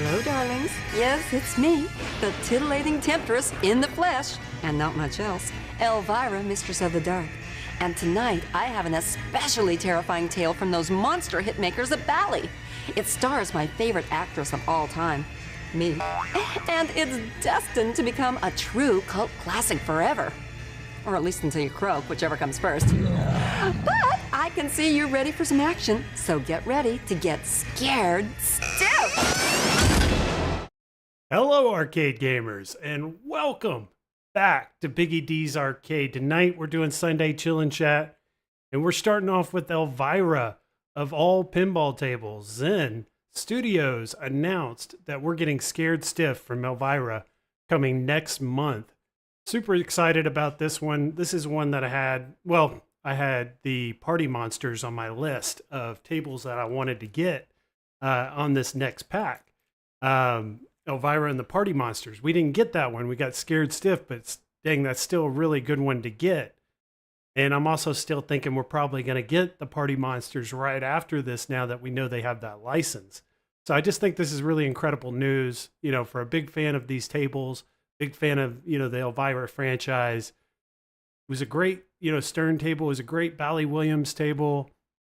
Hello, darlings. Yes, it's me, the titillating temptress in the flesh, and not much else, Elvira, Mistress of the Dark. And tonight, I have an especially terrifying tale from those monster hitmakers at Bally. It stars my favorite actress of all time, me. And it's destined to become a true cult classic forever. Or at least until you croak, whichever comes first. But I can see you're ready for some action, so get ready to get scared stiff. Hello, arcade gamers, and welcome back to Biggie D's Arcade. Tonight, we're doing Sunday Chill and Chat, and we're starting off with Elvira of all pinball tables. Zen Studios announced that we're getting Scared Stiff from Elvira coming next month. Super excited about this one. This is one that I had the Party Monsters on my list of tables that I wanted to get on this next pack. Elvira and the Party Monsters. We didn't get that one. We got Scared Stiff, but dang, that's still a really good one to get. And I'm also still thinking we're probably going to get the Party Monsters right after this now that we know they have that license. So I just think this is really incredible news, you know, for a big fan of these tables, big fan of, you know, the Elvira franchise. It was a great, you know, Stern table. It was a great Bally Williams table.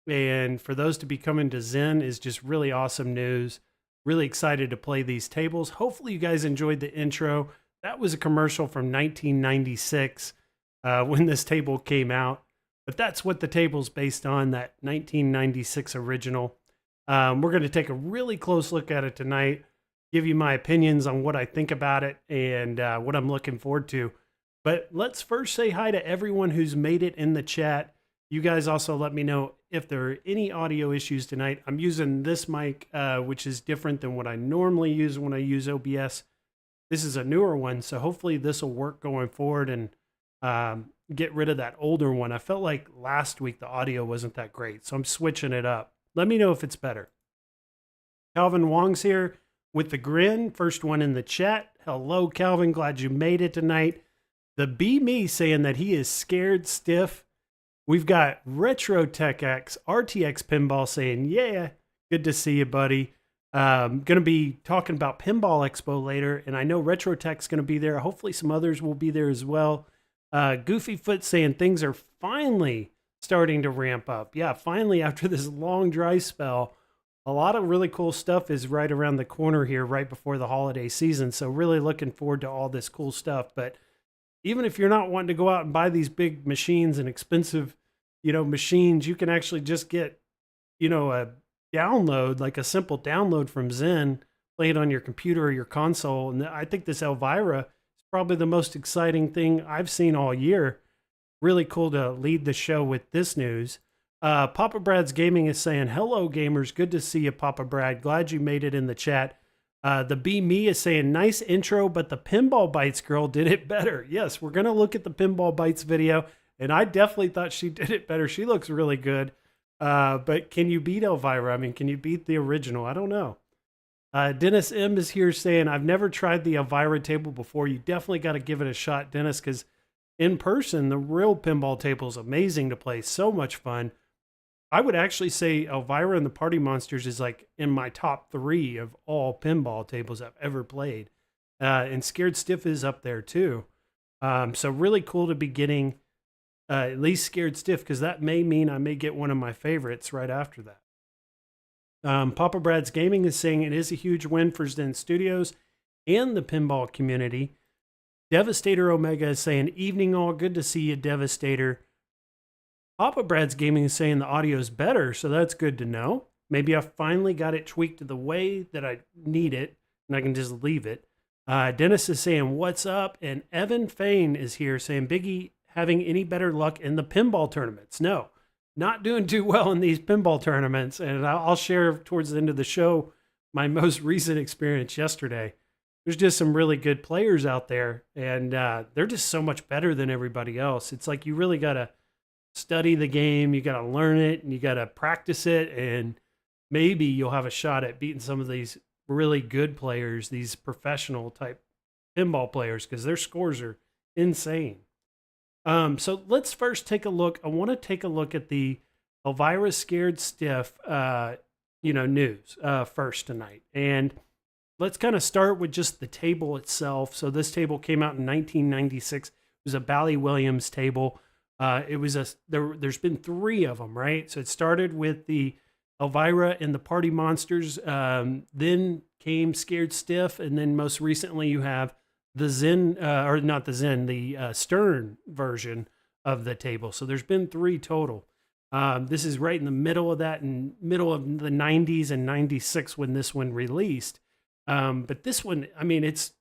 And for those to be coming to Zen is just really awesome news. Really excited to play these tables. Hopefully you guys enjoyed the intro. That was a commercial from 1996 when this table came out. But that's what the table's based on, that 1996 original. We're going to take a really close look at it tonight, give you my opinions on what I think about it and what I'm looking forward to. But let's first say hi to everyone who's made it in the chat. You guys also let me know if there are any audio issues tonight. I'm using this mic, which is different than what I normally use when I use OBS. This is a newer one, so hopefully this will work going forward and get rid of that older one. I felt like last week the audio wasn't that great, so I'm switching it up. Let me know if it's better. Calvin Wong's here with the grin. First one in the chat. Hello, Calvin. Glad you made it tonight. The Be Me saying that he is scared stiff. We've got Retro Tech X, RTX Pinball saying, yeah, good to see you, buddy. Going to be talking about Pinball Expo later, and I know Retro Tech's going to be there. Hopefully some others will be there as well. Goofy Foot saying things are finally starting to ramp up. Yeah, finally, after this long dry spell, a lot of really cool stuff is right around the corner here, right before the holiday season. So really looking forward to all this cool stuff. But even if you're not wanting to go out and buy these big machines and expensive, you know, machines, you can actually just get, you know, a download, like a simple download from Zen, play it on your computer or your console. And I think this Elvira is probably the most exciting thing I've seen all year. Really cool to lead the show with this news. Papa Brad's Gaming is saying, hello, gamers. Good to see you, Papa Brad. Glad you made it in the chat. The Be Me is saying, nice intro, but the Pinball Bites girl did it better. Yes, we're going to look at the Pinball Bites video, and I definitely thought she did it better. She looks really good. But can you beat Elvira? I mean, can you beat the original? I don't know. Dennis M is here saying, I've never tried the Elvira table before. You definitely got to give it a shot, Dennis, because in person, the real pinball table is amazing to play. So much fun. I would actually say Elvira and the Party Monsters is like in my top 3 of all pinball tables I've ever played. And Scared Stiff is up there too. So really cool to be getting at least Scared Stiff, because that may mean I may get one of my favorites right after that. Papa Brad's Gaming is saying it is a huge win for Zen Studios and the pinball community. Devastator Omega is saying, evening all, good to see you, Devastator. Papa Brad's Gaming is saying the audio is better, so that's good to know. Maybe I finally got it tweaked to the way that I need it, and I can just leave it. Dennis is saying, what's up? And Evan Fain is here saying, Biggie, having any better luck in the pinball tournaments? No, not doing too well in these pinball tournaments. And I'll share towards the end of the show my most recent experience yesterday. There's just some really good players out there, and they're just so much better than everybody else. It's like you really got to study the game, you got to learn it, and you got to practice it, and maybe you'll have a shot at beating some of these really good players, these professional type pinball players, because their scores are insane. So let's first take a look. I want to take a look at the Elvira Scared Stiff, news first tonight. And let's kind of start with just the table itself. So this table came out in 1996. It was a Bally Williams table. There's been 3 of them, right? So it started with the Elvira and the Party Monsters, then came Scared Stiff, and then most recently you have the Zen, or not the Zen, the Stern version of the table. So there's been 3 total. This is right in the middle of that, in middle of the 90s and 96 when this one released. But this one, I mean, it's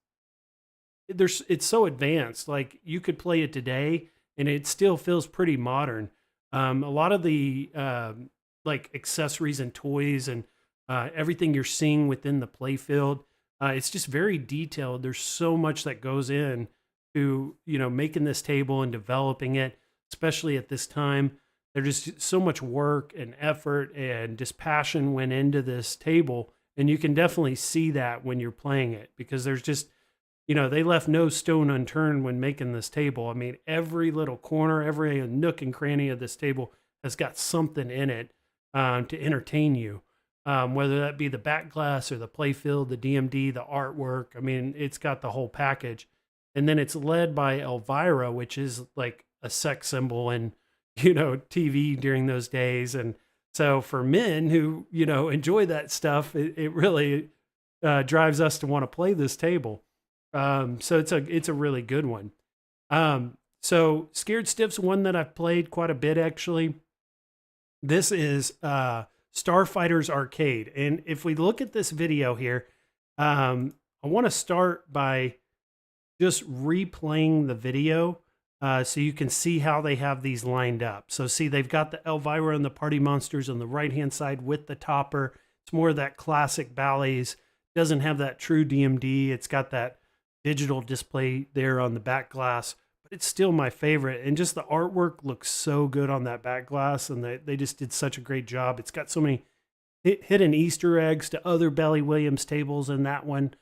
so advanced. Like you could play it today, and it still feels pretty modern. A lot of the like accessories and toys and everything you're seeing within the play field, it's just very detailed. There's so much that goes in to, making this table and developing it, especially at this time. There's just so much work and effort and just passion went into this table. And you can definitely see that when you're playing it, because there's just, they left no stone unturned when making this table. I mean, every little corner, every nook and cranny of this table has got something in it to entertain you, whether that be the back glass or the playfield, the DMD, the artwork. I mean, it's got the whole package. And then it's led by Elvira, which is like a sex symbol in, TV during those days. And so for men who, enjoy that stuff, it really drives us to want to play this table. So it's a really good one. So Scared Stiff's one that I've played quite a bit, actually. This is Starfighters Arcade. And if we look at this video here, I want to start by just replaying the video so you can see how they have these lined up. So see, they've got the Elvira and the Party Monsters on the right-hand side with the topper. It's more of that classic Bally's. Doesn't have that true DMD. It's got that digital display there on the back glass, but it's still my favorite. And just the artwork looks so good on that back glass, and they just did such a great job. It's got so many hidden Easter eggs to other Bally Williams tables in that one.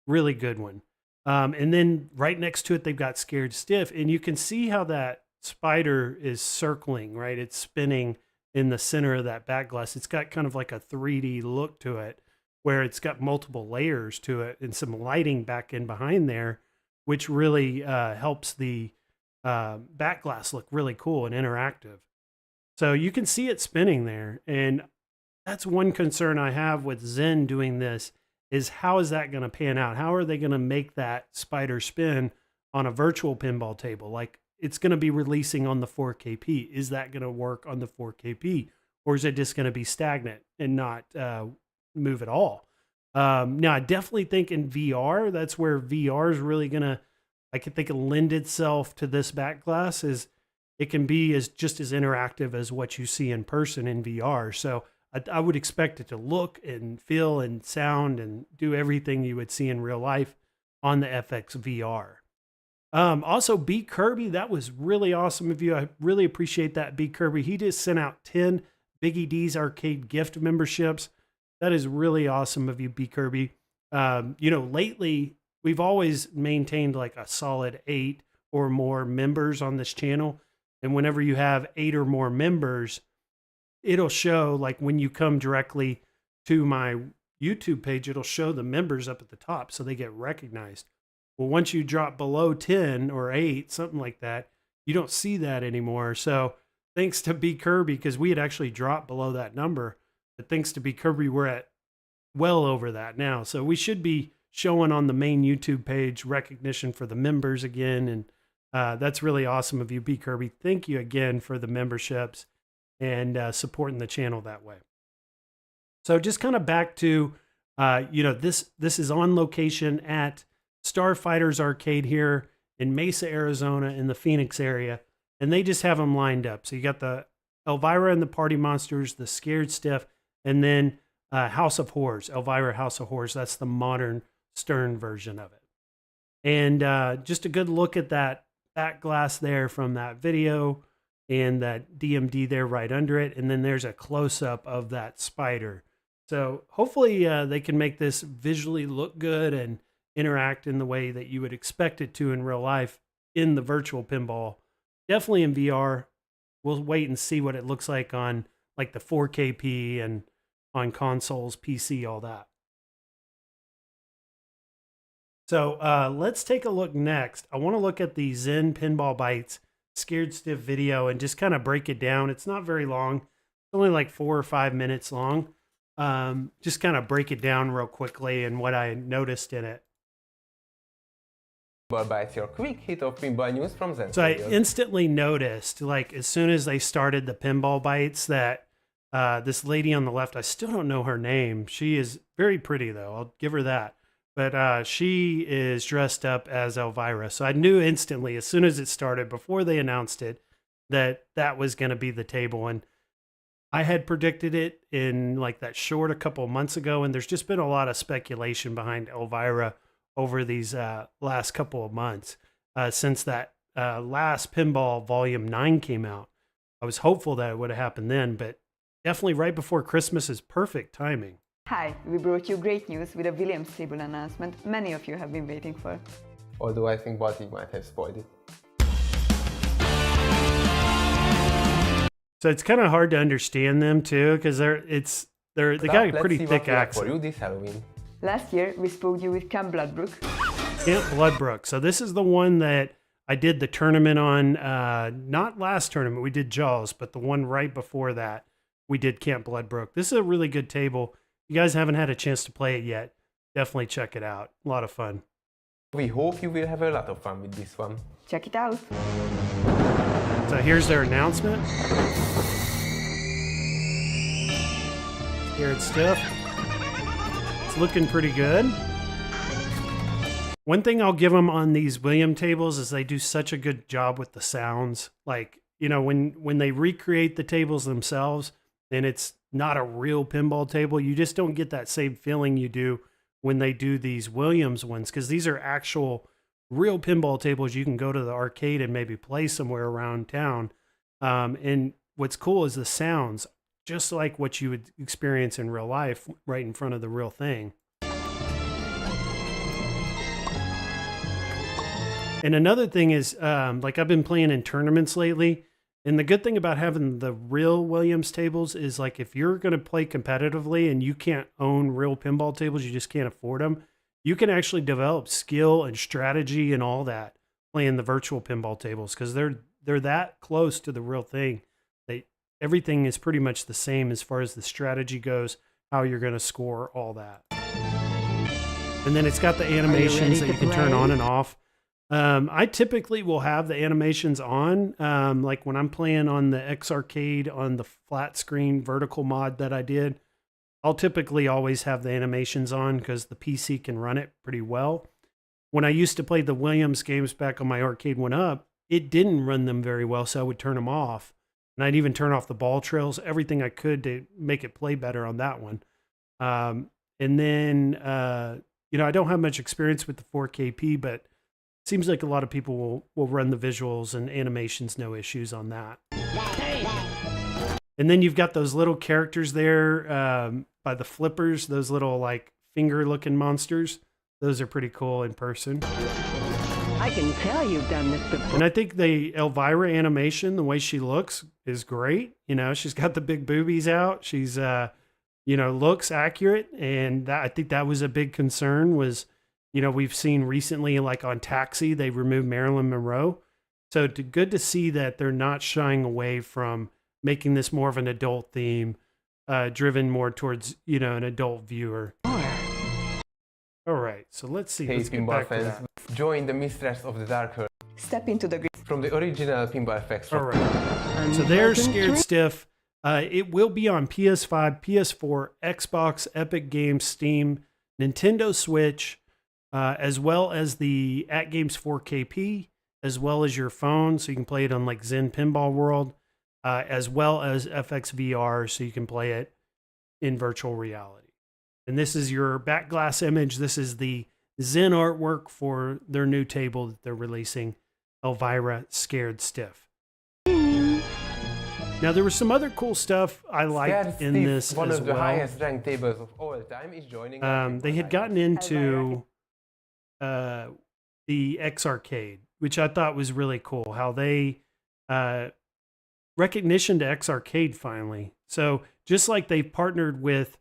Really good one. And then right next to it, they've got Scared Stiff, and you can see how that spider is circling, right? It's spinning in the center of that back glass. It's got kind of like a 3D look to it, where it's got multiple layers to it and some lighting back in behind there, which really helps the back glass look really cool and interactive. So you can see it spinning there. And that's one concern I have with Zen doing this, is how is that going to pan out? How are they going to make that spider spin on a virtual pinball table? Like, it's going to be releasing on the 4KP. Is that going to work on the 4KP? Or is it just going to be stagnant and not move at all? Now, I definitely think in VR, that's where VR is really going to, I could think, lend itself to this back glass, is it can be just as interactive as what you see in person in VR. So I would expect it to look and feel and sound and do everything you would see in real life on the FX VR. Also, B. Kirby, that was really awesome of you. I really appreciate that, B. Kirby. He just sent out 10 Biggie D's Arcade gift memberships. That is really awesome of you, B. Kirby. Lately, we've always maintained like a solid 8 or more members on this channel. And whenever you have 8 or more members, it'll show, like when you come directly to my YouTube page, it'll show the members up at the top so they get recognized. Well, once you drop below 10 or 8, something like that, you don't see that anymore. So thanks to B. Kirby, because we had actually dropped below that number, but thanks to B. Kirby, we're at well over that now. So we should be showing on the main YouTube page recognition for the members again. And that's really awesome of you, B. Kirby. Thank you again for the memberships and supporting the channel that way. So just kind of back to, this is on location at Starfighters Arcade here in Mesa, Arizona, in the Phoenix area. And they just have them lined up. So you got the Elvira and the Party Monsters, the Scared Stiff, and then House of Horrors, Elvira House of Horrors. That's the modern Stern version of it. And just a good look at that back glass there from that video and that DMD there right under it. And then there's a close-up of that spider. So hopefully they can make this visually look good and interact in the way that you would expect it to in real life in the virtual pinball. Definitely in VR. We'll wait and see what it looks like on like the 4KP and on consoles, PC, all that. So let's take a look next. I want to look at the Zen Pinball Bites Scared Stiff video and just kind of break it down. It's not very long. It's only like 4 or 5 minutes long. Just kind of break it down real quickly and what I noticed in it. Pinball Bites, your quick hit of pinball news from Zen. So I instantly noticed, like as soon as they started the Pinball Bites, that this lady on the left, I still don't know her name. She is very pretty though. I'll give her that. But she is dressed up as Elvira. So I knew instantly, as soon as it started, before they announced it, that that was going to be the table. And I had predicted it in like that short a couple of months ago. And there's just been a lot of speculation behind Elvira over these last couple of months since that last Pinball Volume 9 came out. I was hopeful that it would have happened then, but definitely right before Christmas is perfect timing. Hi, we brought you great news with a Williams table announcement many of you have been waiting for. Although I think Bati might have spoiled it. So it's kind of hard to understand them too, because they got a pretty thick accent. For you this Halloween. Last year we spoke you with Camp Bloodbrook. Camp Bloodbrook. So this is the one that I did the tournament on, not last tournament, we did Jaws, but the one right before that, we did Camp Bloodbrook. This is a really good table. You guys haven't had a chance to play it yet. Definitely check it out. A lot of fun. We hope you will have a lot of fun with this one. Check it out. So here's their announcement. Scared Stiff. It's looking pretty good. One thing I'll give them on these William tables is they do such a good job with the sounds. Like, when they recreate the tables themselves, and it's not a real pinball table, you just don't get that same feeling you do when they do these Williams ones, because these are actual real pinball tables you can go to the arcade and maybe play somewhere around town. And what's cool is the sounds, just like what you would experience in real life right in front of the real thing. And another thing is, like I've been playing in tournaments lately, and the good thing about having the real Williams tables is, like, if you're going to play competitively and you can't own real pinball tables, you just can't afford them, you can actually develop skill and strategy and all that playing the virtual pinball tables, because they're that close to the real thing. Everything is pretty much the same as far as the strategy goes, how you're going to score, all that. And then it's got the animations that you can turn on and off. I typically will have the animations on, like when I'm playing on the X Arcade on the flat screen vertical mod that I did. I'll typically always have the animations on because the PC can run it pretty well. When I used to play the Williams games back on my Arcade 1-Up, it didn't run them very well, so I would turn them off. And I'd even turn off the ball trails, everything I could to make it play better on that one. And then, you know, I don't have much experience with the 4KP, but it seems like a lot of people will run the visuals and animations, no issues on that. And then you've got those little characters there by the flippers, those little like finger-looking monsters. Those are pretty cool in person. I can tell you've done this before. And I think the Elvira animation, the way she looks, is great. You know, she's got the big boobies out. She's, you know, looks accurate. And that, I think that was a big concern was, you know, we've seen recently, like on Taxi, they removed Marilyn Monroe. So good to see that they're not shying away from making this more of an adult theme, driven more towards, you know, an adult viewer. All right, so let's see. Hey, let's get pinball back to fans, that. join the Mistress of the Dark Earth Step into the green. from the original Pinball FX. All right. So there's Scared Stiff. It will be on PS5, PS4, Xbox, Epic Games, Steam, Nintendo Switch, as well as the At Games 4KP, as well as your phone, so you can play it on like Zen Pinball World, as well as FX VR, so you can play it in virtual reality. And this is your back glass image. This is the Zen artwork for their new table that they're releasing, Elvira Scared Stiff. Now, there was some other cool stuff I liked in this one as of the well. highest ranked tables of all time, is joining. They had gotten into the X Arcade, which I thought was really cool. How they recognition to X Arcade finally. So just like they've partnered with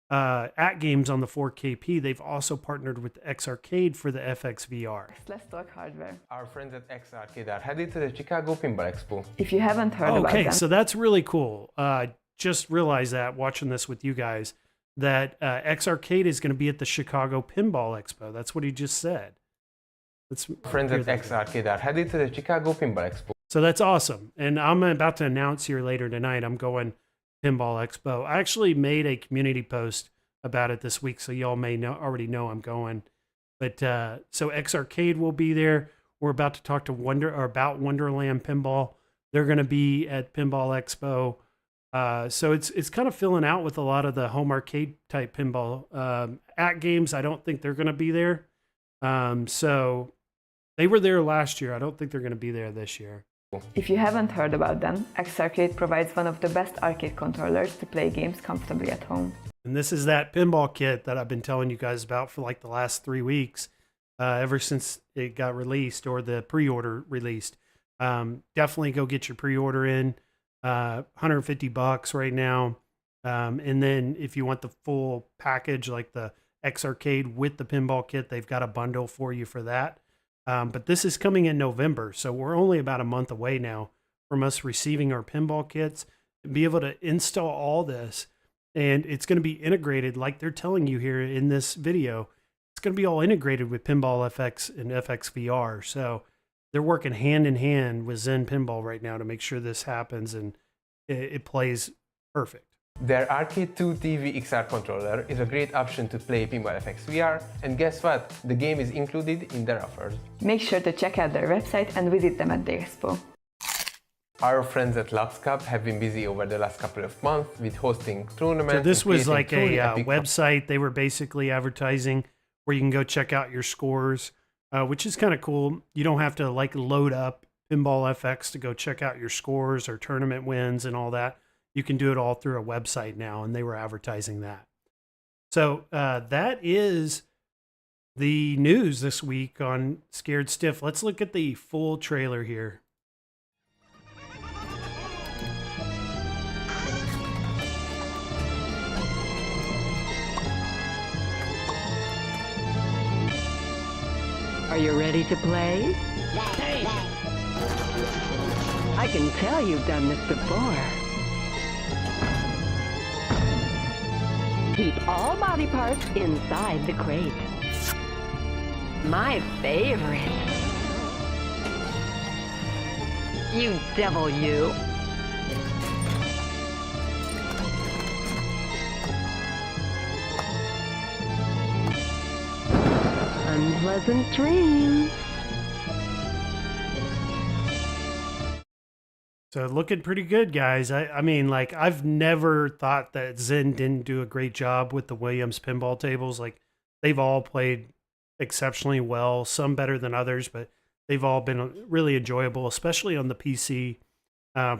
At Games on the 4KP, they've also partnered with X Arcade for the FX VR. Let's talk hardware. Our friends at X Arcade are headed to the Chicago Pinball Expo. If you haven't heard about Okay, them, so that's really cool. Just realized that watching this with you guys, that X Arcade is going to be at the Chicago Pinball Expo. That's what he just said. Friends at X Arcade are headed to the Chicago Pinball Expo. So that's awesome. And I'm about to announce here later tonight, I'm going Pinball Expo. I actually made a community post about it this week, so y'all may already know I'm going. But so X Arcade will be there. We're about to talk to about Wonderland Pinball. They're going to be at Pinball Expo. So it's kind of filling out with a lot of the home arcade type pinball. At Games, I don't think they're going to be there. So they were there last year. I don't think they're going to be there this year. if you haven't heard about them, X Arcade provides one of the best arcade controllers to play games comfortably at home. And this is that pinball kit that I've been telling you guys about for like the last 3 weeks, ever since it got released or the pre-order released. Definitely go get your pre-order in, $150 right now. And then if you want the full package, like the X Arcade with the pinball kit, they've got a bundle for you for that. But this is coming in November, so we're only about a month away now from us receiving our pinball kits to be able to install all this. And it's going to be integrated, like they're telling you here in this video. It's going to be all integrated with Pinball FX and FX VR. So they're working hand in hand with Zen Pinball right now to make sure this happens and it plays perfect. Their Arcade 2 TV XR controller is a great option to play Pinball FX VR, and guess what? The game is included in their offers. Make sure to check out their website and visit them at the expo. Our friends at Lux Cup have been busy over the last couple of months with hosting tournaments. So this was like a epic website they were basically advertising where you can go check out your scores, which is kind of cool. You don't have to like load up Pinball FX to go check out your scores or tournament wins and all that. You can do it all through a website now, and they were advertising that. So that is the news this week on Scared Stiff. Let's look at the full trailer here. Are you ready to play? I can tell you've done this before. Keep all body parts inside the crate. My favorite. You devil, you. Unpleasant dreams. So looking pretty good, guys. I mean, like, I've never thought that Zen didn't do a great job with the Williams pinball tables. Like, they've all played exceptionally well, some better than others, but they've all been really enjoyable, especially on the PC,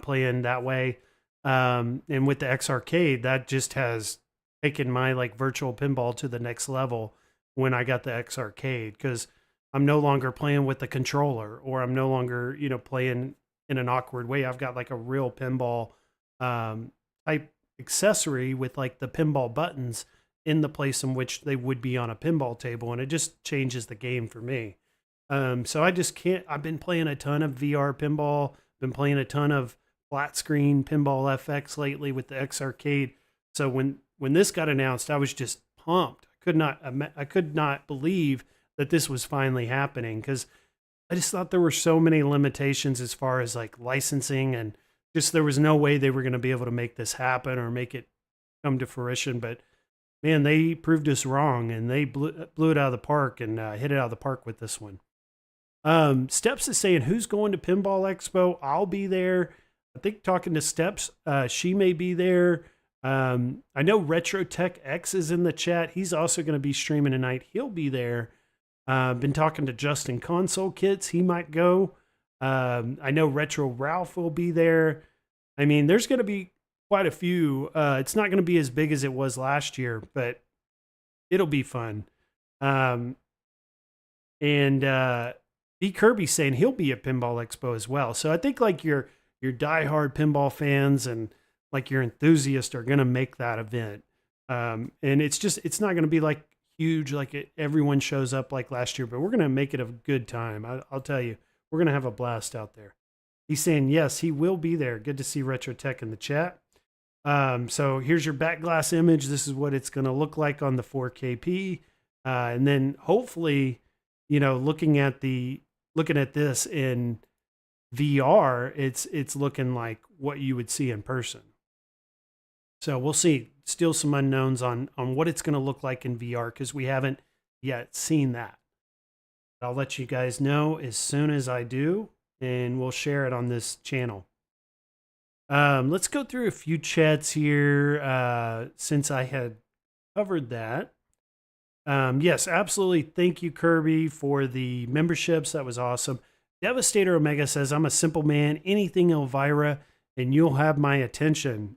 playing that way. And with the X Arcade, that just has taken my like virtual pinball to the next level when I got the X Arcade, because I'm no longer playing with the controller, or I'm no longer, playing in an awkward way. I've got like a real pinball type accessory with like the pinball buttons in the place in which they would be on a pinball table, and it just changes the game for me. So I just can't. I've been playing a ton of VR pinball, been playing a ton of flat screen Pinball FX lately with the X Arcade. So when this got announced, I was just pumped. I could not believe that this was finally happening, because I just thought there were so many limitations as far as like licensing, and just there was no way they were going to be able to make this happen or make it come to fruition. But man, they proved us wrong, and they blew it out of the park, and hit it out of the park with this one. Steps is saying, who's going to Pinball Expo? I'll be there. I think talking to Steps, she may be there. I know Retro Tech X is in the chat. He's also going to be streaming tonight. He'll be there. Been talking to Justin Console Kits. He might go. I know Retro Ralph will be there. I mean, there's going to be quite a few. It's not going to be as big as it was last year, but it'll be fun. And B. Kirby saying he'll be at Pinball Expo as well. So I think like your diehard pinball fans and like your enthusiasts are going to make that event. And it's not going to be like huge, like everyone shows up like last year, but we're going to make it a good time. I'll tell you, we're going to have a blast out there. He's saying, yes, he will be there. Good to see Retro Tech in the chat. So here's your back glass image. This is what it's going to look like on the 4KP. And then hopefully, looking at this in VR, it's looking like what you would see in person. So we'll see. Still some unknowns on what it's going to look like in VR, because we haven't yet seen that. I'll let you guys know as soon as I do, and we'll share it on this channel. Let's go through a few chats here since I had covered that. Yes, absolutely. Thank you, Kirby, for the memberships. That was awesome. Devastator Omega says, I'm a simple man. Anything Elvira, and you'll have my attention.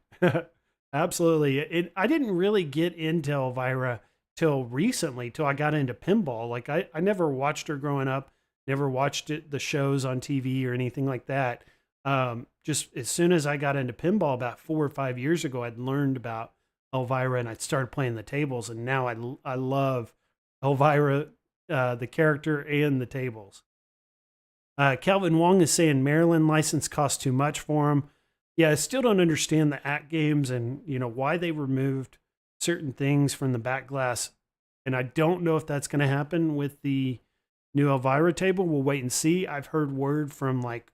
Absolutely. I didn't really get into Elvira till recently, till I got into pinball. Like I never watched her growing up, never watched the shows on TV or anything like that. Just as soon as I got into pinball about 4 or 5 years ago, I'd learned about Elvira, and I started playing the tables, and now I love Elvira, the character and the tables. Calvin Wong is saying Maryland license costs too much for him. Yeah, I still don't understand the ACT games and why they removed certain things from the back glass, and I don't know if that's going to happen with the new Elvira table. We'll wait and see. I've heard word from like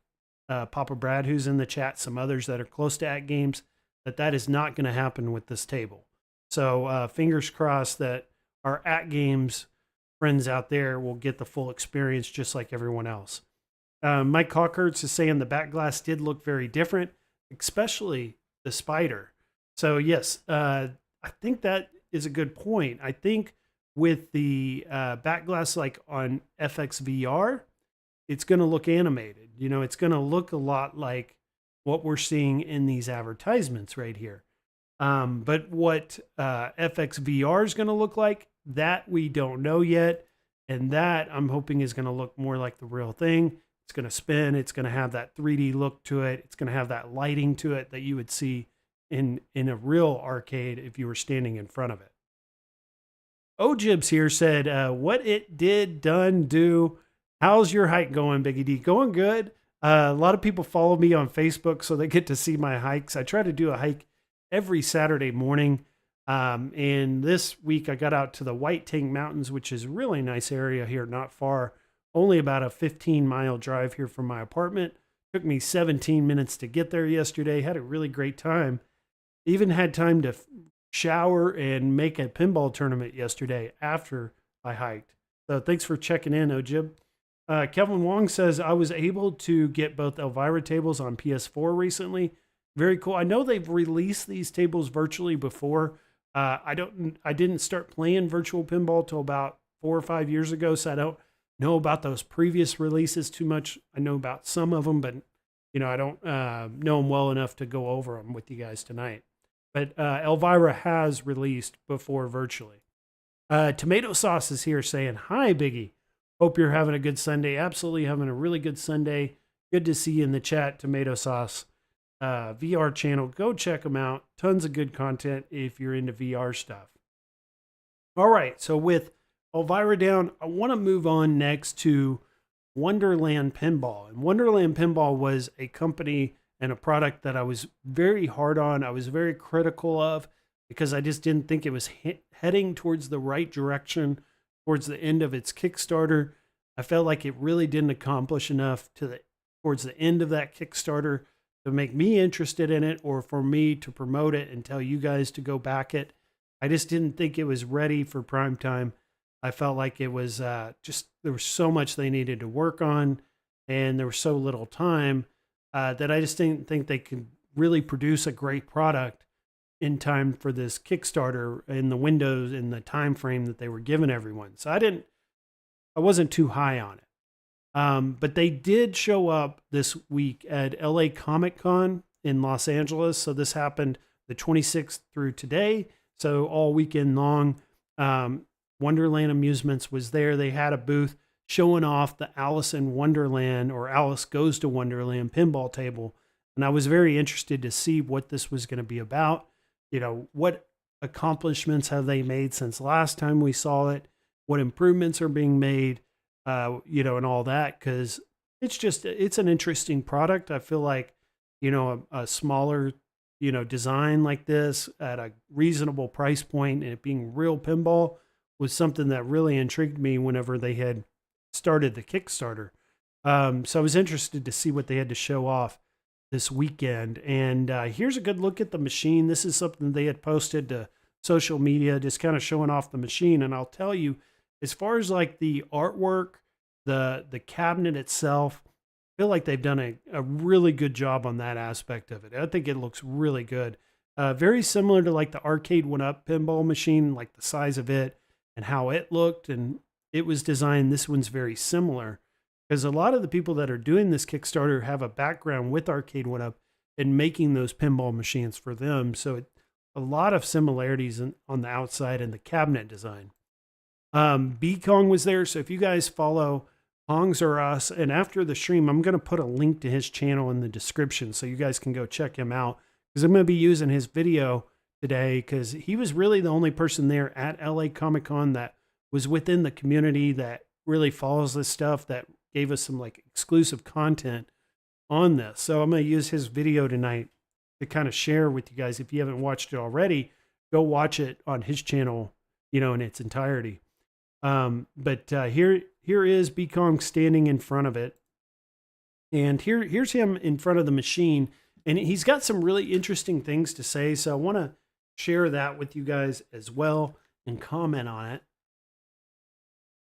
Papa Brad, who's in the chat, some others that are close to ACT games, that is not going to happen with this table. So fingers crossed that our ACT games friends out there will get the full experience just like everyone else. Mike Hawkerts is saying the back glass did look very different, especially the spider. So yes, I think that is a good point. I think with the back glass like on FX VR, it's going to look animated. It's going to look a lot like what we're seeing in these advertisements right here. But what FX VR is going to look like, that we don't know yet. And that I'm hoping is going to look more like the real thing. It's going to spin. It's going to have that 3D look to it. It's going to have that lighting to it that you would see in a real arcade if you were standing in front of it. Ojibs here said, what it did, done, do. How's your hike going, Biggie D? Going good. A lot of people follow me on Facebook, so they get to see my hikes. I try to do a hike every Saturday morning. And this week I got out to the White Tank Mountains, which is a really nice area here, not far. Only about a 15-mile drive here from my apartment. Took me 17 minutes to get there yesterday. Had a really great time. Even had time to shower and make a pinball tournament yesterday after I hiked. So thanks for checking in, Ojib. Kevin Wong says, I was able to get both Elvira tables on PS4 recently. Very cool. I know they've released these tables virtually before. I didn't start playing virtual pinball till about 4 or 5 years ago, so I don't know about those previous releases too much. I know about some of them, but I don't know them well enough to go over them with you guys tonight. But Elvira has released before virtually. Tomato Sauce is here saying, hi, Biggie. Hope you're having a good Sunday. Absolutely having a really good Sunday. Good to see you in the chat, Tomato Sauce. VR channel. Go check them out. Tons of good content if you're into VR stuff. All right. So with Elvira down, I want to move on next to Wonderland Pinball. And Wonderland Pinball was a company and a product that I was very hard on. I was very critical of because I just didn't think it was heading towards the right direction towards the end of its Kickstarter. I felt like it really didn't accomplish enough towards the end of that Kickstarter to make me interested in it or for me to promote it and tell you guys to go back it. I just didn't think it was ready for prime time. I felt like it was there was so much they needed to work on and there was so little time that I just didn't think they could really produce a great product in time for this Kickstarter in the windows in the time frame that they were giving everyone. So I wasn't too high on it. But they did show up this week at LA Comic-Con in Los Angeles. So this happened the 26th through today. So all weekend long, Wonderland Amusements was there. They had a booth showing off the Alice in Wonderland or Alice Goes to Wonderland pinball table. And I was very interested to see what this was going to be about. What accomplishments have they made since last time we saw it? What improvements are being made, and all that. Because it's an interesting product. I feel like, a smaller, design like this at a reasonable price point and it being real pinball was something that really intrigued me whenever they had started the Kickstarter. So I was interested to see what they had to show off this weekend. And here's a good look at the machine. This is something they had posted to social media, just kind of showing off the machine. And I'll tell you, as far as like the artwork, the cabinet itself, I feel like they've done a really good job on that aspect of it. I think it looks really good. Very similar to like the Arcade 1-Up pinball machine, like the size of it and how it looked and it was designed. This one's very similar because a lot of the people that are doing this Kickstarter have a background with Arcade 1-Up and making those pinball machines for them. So a lot of similarities on the outside and the cabinet design. B Kong was there. So if you guys follow Kongs or Us, and after the stream, I'm going to put a link to his channel in the description so you guys can go check him out because I'm going to be using his video today because he was really the only person there at LA Comic-Con that was within the community that really follows this stuff, that gave us some like exclusive content on this. So I'm going to use his video tonight to kind of share with you guys. If you haven't watched it already, go watch it on his channel, in its entirety. But here is B Kong standing in front of it. And here's him in front of the machine. And he's got some really interesting things to say. So I want to share that with you guys as well and comment on it.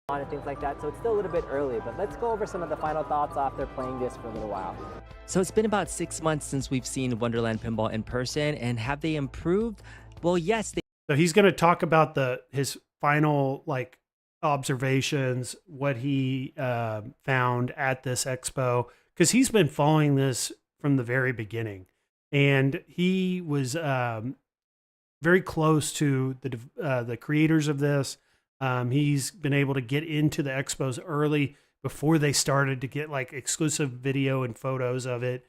And things like that, so it's still a little bit early, but let's go over some of the final thoughts after playing this for a little while. So it's been about 6 months since we've seen Wonderland Pinball in person, and have they improved? Well, yes. So he's going to talk about his final observations, what he found at this expo, because he's been following this from the very beginning, and he was very close to the creators of this. He's been able to get into the expos early before they started to get like exclusive video and photos of it,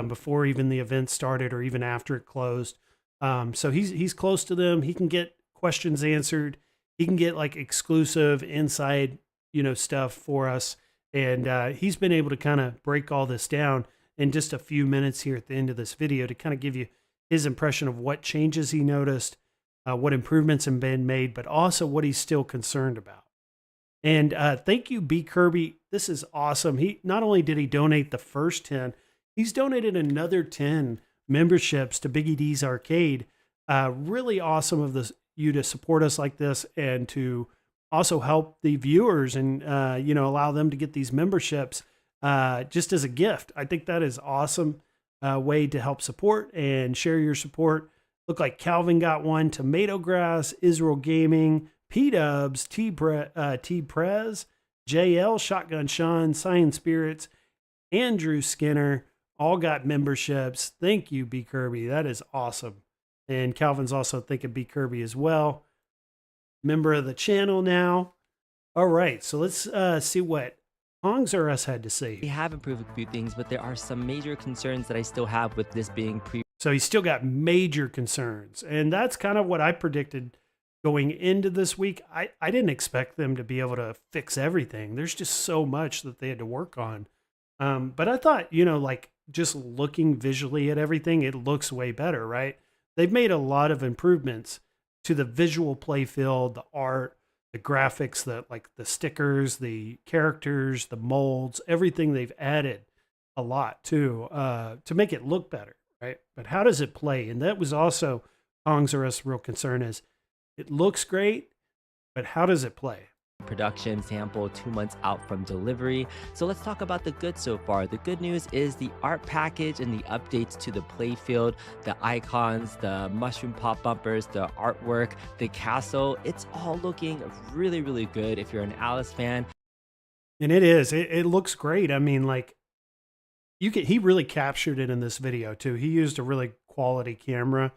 before even the event started or even after it closed. So he's close to them. He can get questions answered. He can get like exclusive inside, stuff for us. And he's been able to kind of break all this down in just a few minutes here at the end of this video to kind of give you his impression of what changes he noticed, what improvements have been made, but also what he's still concerned about. And thank you, B Kirby. This is awesome. He not only did he donate the first 10, he's donated another 10 memberships to Biggie D's Arcade. Really awesome of you to support us like this and to also help the viewers and, allow them to get these memberships just as a gift. I think that is awesome way to help support and share your support. Look like Calvin got one, Tomato Grass, Israel Gaming, P-Dubs, T-Prez, JL, Shotgun Sean, Science Spirits, Andrew Skinner, all got memberships. Thank you, B. Kirby. That is awesome. And Calvin's also thanking B. Kirby as well. Member of the channel now. All right, so let's see what Hongs R Us had to say. We have improved a few things, but there are some major concerns that I still have with this being So he's still got major concerns. And that's kind of what I predicted going into this week. I didn't expect them to be able to fix everything. There's just so much that they had to work on. But I thought, like just looking visually at everything, it looks way better, right? They've made a lot of improvements to the visual play field, the art, the graphics, the stickers, the characters, the molds, everything they've added a lot to make it look better, right? But how does it play? And that was also Hongs R Us' real concern is it looks great, but how does it play? production sample 2 months out from delivery. So let's talk about the good so far. The good news is the art package and the updates to the playfield, the icons, the mushroom pop bumpers, the artwork, the castle. It's all looking really, really good if you're an Alice fan. And it is. It looks great. I mean, like, he really captured it in this video too. He used a really quality camera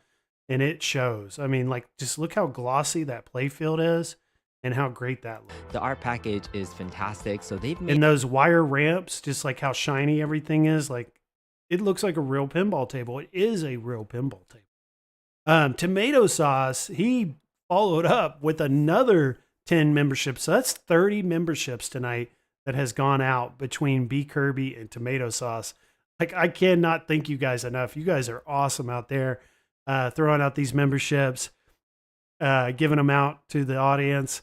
and it shows. I mean, like, just look how glossy that playfield is and how great that looks. The art package is fantastic. So they've made... And those wire ramps, just like how shiny everything is, like, it looks like a real pinball table. It is a real pinball table. Tomato Sauce, he followed up with another 10 memberships. So that's 30 memberships tonight that has gone out between B. Kirby and Tomato Sauce. Like, I cannot thank you guys enough. You guys are awesome out there, throwing out these memberships, giving them out to the audience.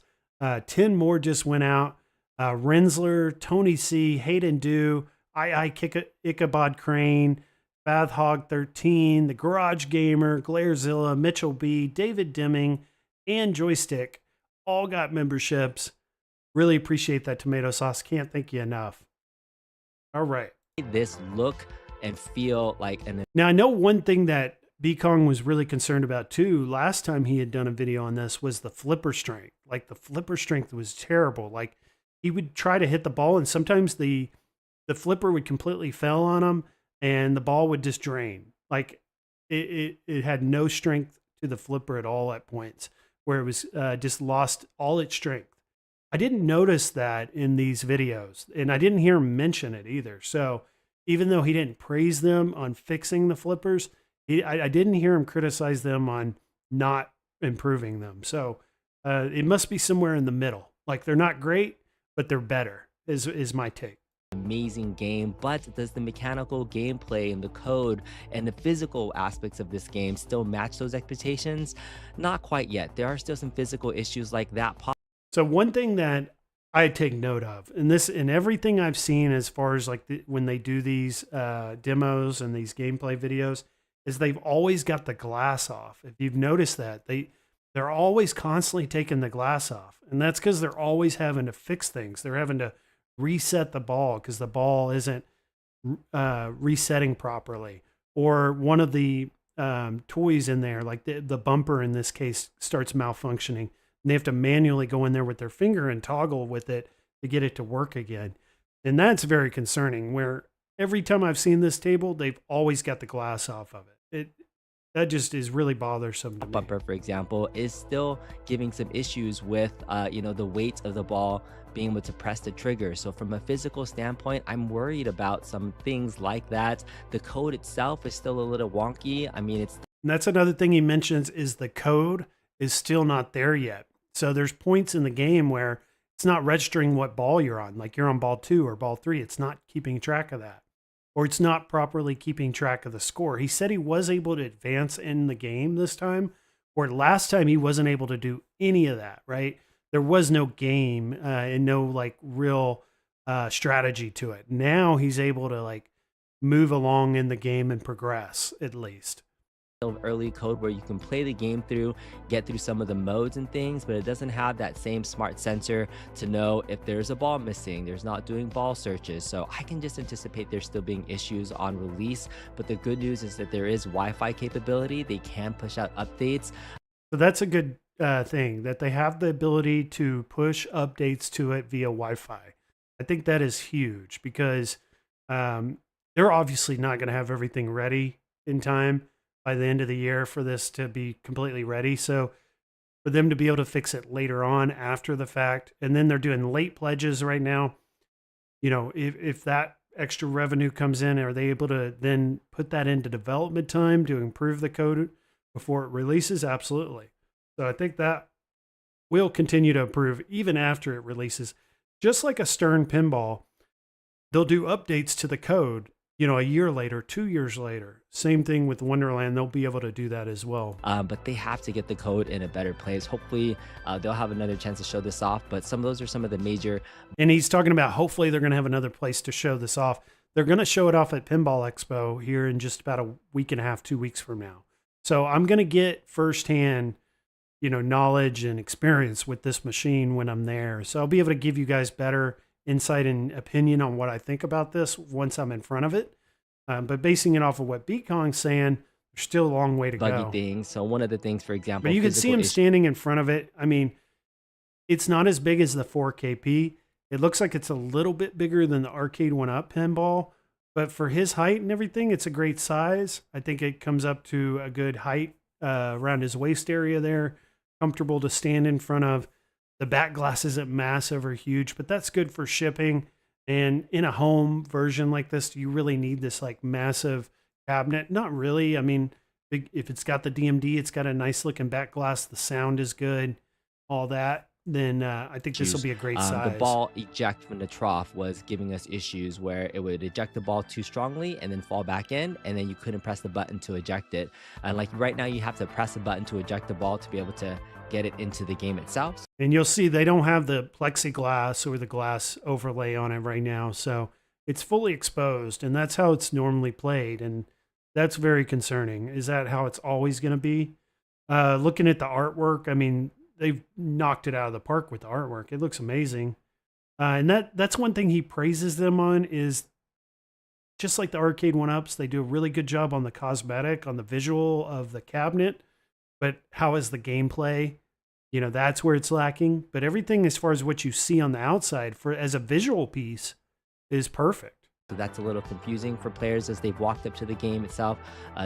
10 more just went out. Rensler, Tony C, Hayden Dew, Ichabod Crane, Bath Hog 13, The Garage Gamer, Glarezilla, Mitchell B, David Deming, and Joystick all got memberships. Really appreciate that, Tomato Sauce. Can't thank you enough. All right. This look and feel like... Now, I know one thing that B. Kong was really concerned about too, last time he had done a video on this, was the flipper strength. Like, the flipper strength was terrible. Like, he would try to hit the ball, and sometimes the flipper would completely fail on him, and the ball would just drain. Like, it had no strength to the flipper at all at points, where it was just lost all its strength. I didn't notice that in these videos, and I didn't hear him mention it either. So even though he didn't praise them on fixing the flippers, I didn't hear him criticize them on not improving them. So it must be somewhere in the middle. Like, they're not great, but they're better, is my take. Amazing game, but does the mechanical gameplay and the code and the physical aspects of this game still match those expectations? Not quite yet. There are still some physical issues like that. So one thing that I take note of, and this in everything I've seen as far as like when they do these demos and these gameplay videos, is they've always got the glass off. If you've noticed that, they're always constantly taking the glass off. And that's because they're always having to fix things. They're having to reset the ball because the ball isn't resetting properly. Or one of the toys in there, like the bumper in this case, starts malfunctioning. And they have to manually go in there with their finger and toggle with it to get it to work again. And that's very concerning, where every time I've seen this table, they've always got the glass off of it. That just is really bothersome to me. Bumper, for example, is still giving some issues with the weight of the ball being able to press the trigger. So from a physical standpoint, I'm worried about some things like that. The code itself is still a little wonky. I mean, and that's another thing he mentions, is the code is still not there yet. So there's points in the game where it's not registering what ball you're on. Like, you're on ball 2 or ball 3. It's not keeping track of that. Or it's not properly keeping track of the score. He said he was able to advance in the game this time, or last time he wasn't able to do any of that, right? There was no game and no like real strategy to it. Now he's able to like move along in the game and progress, at least. of early code where you can play the game through, get through some of the modes and things, but it doesn't have that same smart sensor to know if there's a ball missing. There's not doing ball searches. So I can just anticipate there's still being issues on release. But the good news is that there is Wi-Fi capability. They can push out updates. So that's a good thing, that they have the ability to push updates to it via Wi-Fi. I think that is huge because they're obviously not going to have everything ready in time by the end of the year for this to be completely ready. So for them to be able to fix it later on after the fact, and then they're doing late pledges right now. You know, if that extra revenue comes in, are they able to then put that into development time to improve the code before it releases? Absolutely. So I think that will continue to improve even after it releases. Just like a Stern Pinball, they'll do updates to the code, you know, a year later, 2 years later. Same thing with Wonderland. They'll be able to do that as well. But they have to get the code in a better place. Hopefully they'll have another chance to show this off. But those are some of the major. And he's talking about hopefully they're going to have another place to show this off. They're going to show it off at Pinball Expo here in just about a week and a half, 2 weeks from now. So I'm going to get firsthand, you know, knowledge and experience with this machine when I'm there. So I'll be able to give you guys better insight and opinion on what I think about this once I'm in front of it. But basing it off of what Beakong's saying, there's still a long way to go. Buggy things. So one of the things, for example, but you can see him standing in front of it. I mean, it's not as big as the 4KP. It looks like it's a little bit bigger than the Arcade 1-Up pinball, but for his height and everything, it's a great size. I think it comes up to a good height around his waist area there, comfortable to stand in front of. The back glass isn't massive or huge, but that's good for shipping. And in a home version like this, do you really need this like massive cabinet? Not really. I mean, if it's got the DMD, it's got a nice looking back glass, the sound is good, all that, then I think this will be a great size. The ball eject from the trough was giving us issues where it would eject the ball too strongly and then fall back in, and then you couldn't press the button to eject it. And like right now, you have to press the button to eject the ball to be able to get it into the game itself. And you'll see they don't have the plexiglass or the glass overlay on it right now. So it's fully exposed, and that's how it's normally played. And that's very concerning. Is that how it's always going to be? Looking at the artwork, I mean, they've knocked it out of the park with the artwork. It looks amazing. And that's one thing he praises them on, is just like the Arcade 1-Ups, they do a really good job on the cosmetic, on the visual of the cabinet. But how is the gameplay? You know, that's where it's lacking. But everything as far as what you see on the outside as a visual piece is perfect. So that's a little confusing for players as they've walked up to the game itself.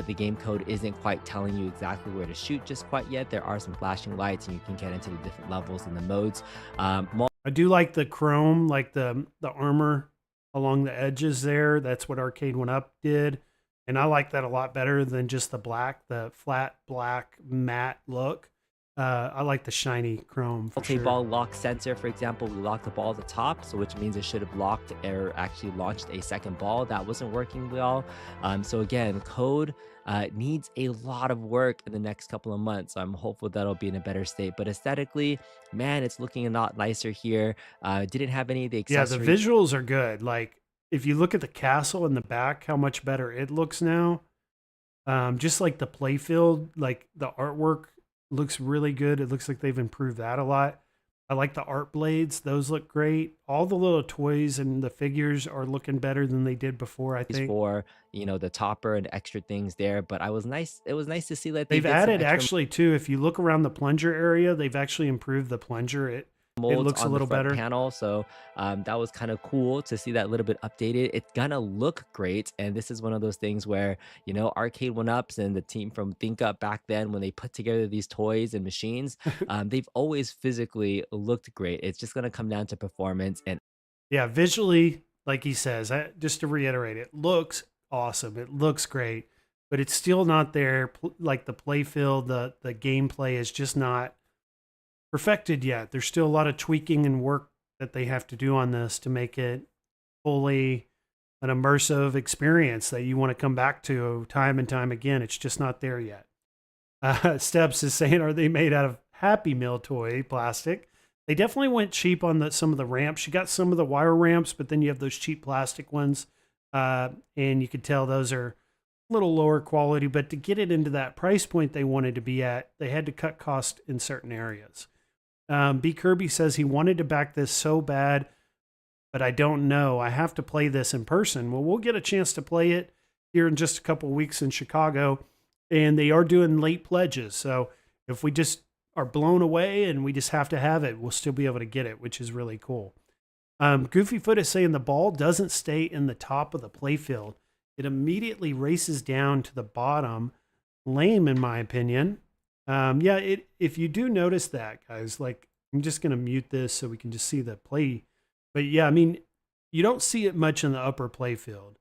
The game code isn't quite telling you exactly where to shoot just quite yet. There are some flashing lights, and you can get into the different levels and the modes. I do like the chrome, like the armor along the edges there. That's what Arcade 1-Up did. And I like that a lot better than just the flat black matte look. I like the shiny chrome for sure. Ball lock sensor, for example, we locked the ball at the top, so which means it should have locked or actually launched a second ball. That wasn't working well. So again, code needs a lot of work in the next couple of months. I'm hopeful that'll be in a better state. But aesthetically, man, it's looking a lot nicer here. Didn't have any of the accessories. Yeah, the visuals are good. Like, if you look at the castle in the back, how much better it looks now. Just like the playfield, like the artwork looks really good. It looks like they've improved that a lot. I like the art blades. Those look great. All the little toys and the figures are looking better than they did before, I think. For, you know, the topper and extra things there. But it was nice to see that they've added actually too. If you look around the plunger area, they've actually improved the plunger. It looks a little better panel, so that was kind of cool to see that a little bit updated. It's gonna look great, and this is one of those things where, you know, Arcade 1-Ups and the team from Think Up back then, when they put together these toys and machines, they've always physically looked great. It's just gonna come down to performance. And yeah, visually, like he says, just to reiterate, it looks awesome. It looks great, but it's still not there. Like the playfield, the gameplay is just not perfected yet. There's still a lot of tweaking and work that they have to do on this to make it fully an immersive experience that you want to come back to time and time again. It's just not there yet. Steps is saying, are they made out of Happy Meal toy plastic? They definitely went cheap on some of the ramps. You got some of the wire ramps, but then you have those cheap plastic ones. And you could tell those are little lower quality, but to get it into that price point they wanted to be at, they had to cut cost in certain areas. B. Kirby says he wanted to back this so bad, but I don't know. I have to play this in person. Well, we'll get a chance to play it here in just a couple weeks in Chicago, and they are doing late pledges. So if we just are blown away and we just have to have it, we'll still be able to get it, which is really cool. Goofyfoot is saying the ball doesn't stay in the top of the playfield. It immediately races down to the bottom. Lame, in my opinion. If you do notice that, guys, like, I'm just going to mute this so we can just see the play. But yeah, I mean, you don't see it much in the upper playfield.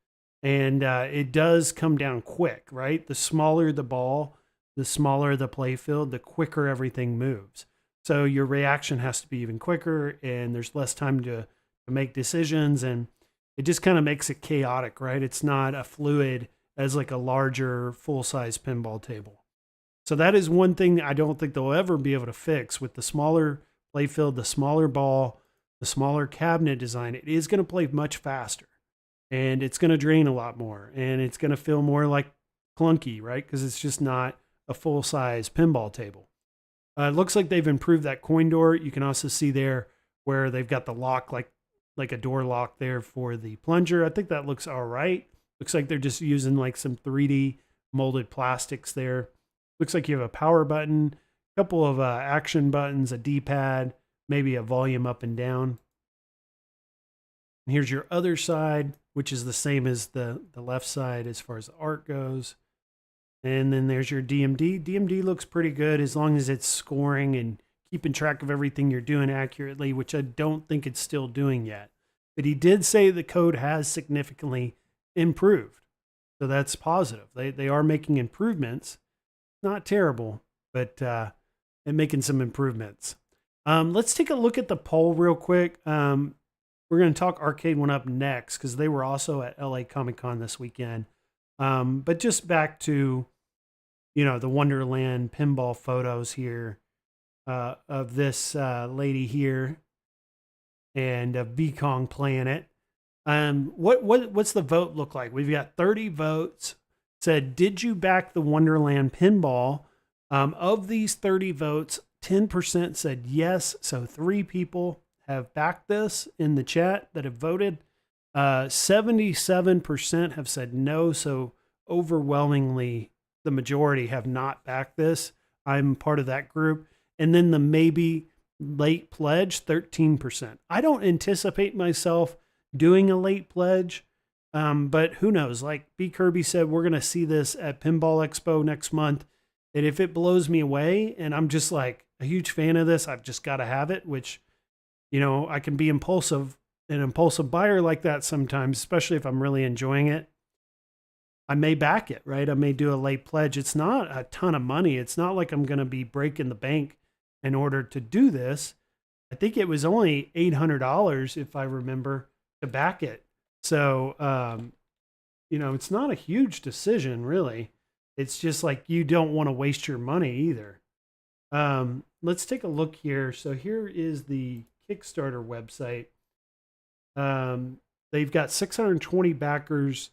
And it does come down quick, right? The smaller the ball, the smaller the playfield, the quicker everything moves. So your reaction has to be even quicker, and there's less time to make decisions, and it just kind of makes it chaotic, right? It's not a fluid as like a larger full-size pinball table. So that is one thing I don't think they'll ever be able to fix with the smaller playfield, the smaller ball, the smaller cabinet design. It is going to play much faster, and it's going to drain a lot more, and it's going to feel more like clunky, right? Because it's just not a full-size pinball table. It looks like they've improved that coin door. You can also see there where they've got the lock, like a door lock there for the plunger. I think that looks all right. Looks like they're just using like some 3D molded plastics there. Looks like you have a power button, a couple of action buttons, a D-pad, maybe a volume up and down. And here's your other side, which is the same as the left side as far as the art goes. And then there's your DMD. DMD looks pretty good as long as it's scoring and keeping track of everything you're doing accurately, which I don't think it's still doing yet. But he did say the code has significantly improved. So that's positive. They are making improvements. Not terrible, but and making some improvements. Let's take a look at the poll real quick. We're going to talk Arcade One Up next because they were also at LA Comic Con this weekend. But just back to, the Wonderland pinball photos here of this lady here and of V-Kong playing it. What's the vote look like? We've got 30 votes. Said, did you back the Wonderland pinball? Of these 30 votes, 10% said yes. So 3 people have backed this in the chat that have voted. 77% have said no. So overwhelmingly, the majority have not backed this. I'm part of that group. And then the maybe late pledge, 13%. I don't anticipate myself doing a late pledge. But who knows? Like B. Kirby said, we're going to see this at Pinball Expo next month. And if it blows me away and I'm just like a huge fan of this, I've just got to have it, which, I can be an impulsive buyer like that sometimes, especially if I'm really enjoying it. I may back it, right? I may do a late pledge. It's not a ton of money. It's not like I'm going to be breaking the bank in order to do this. I think it was only $800, if I remember, to back it. So, it's not a huge decision, really. It's just like you don't want to waste your money either. Let's take a look here. So here is the Kickstarter website. They've got 620 backers,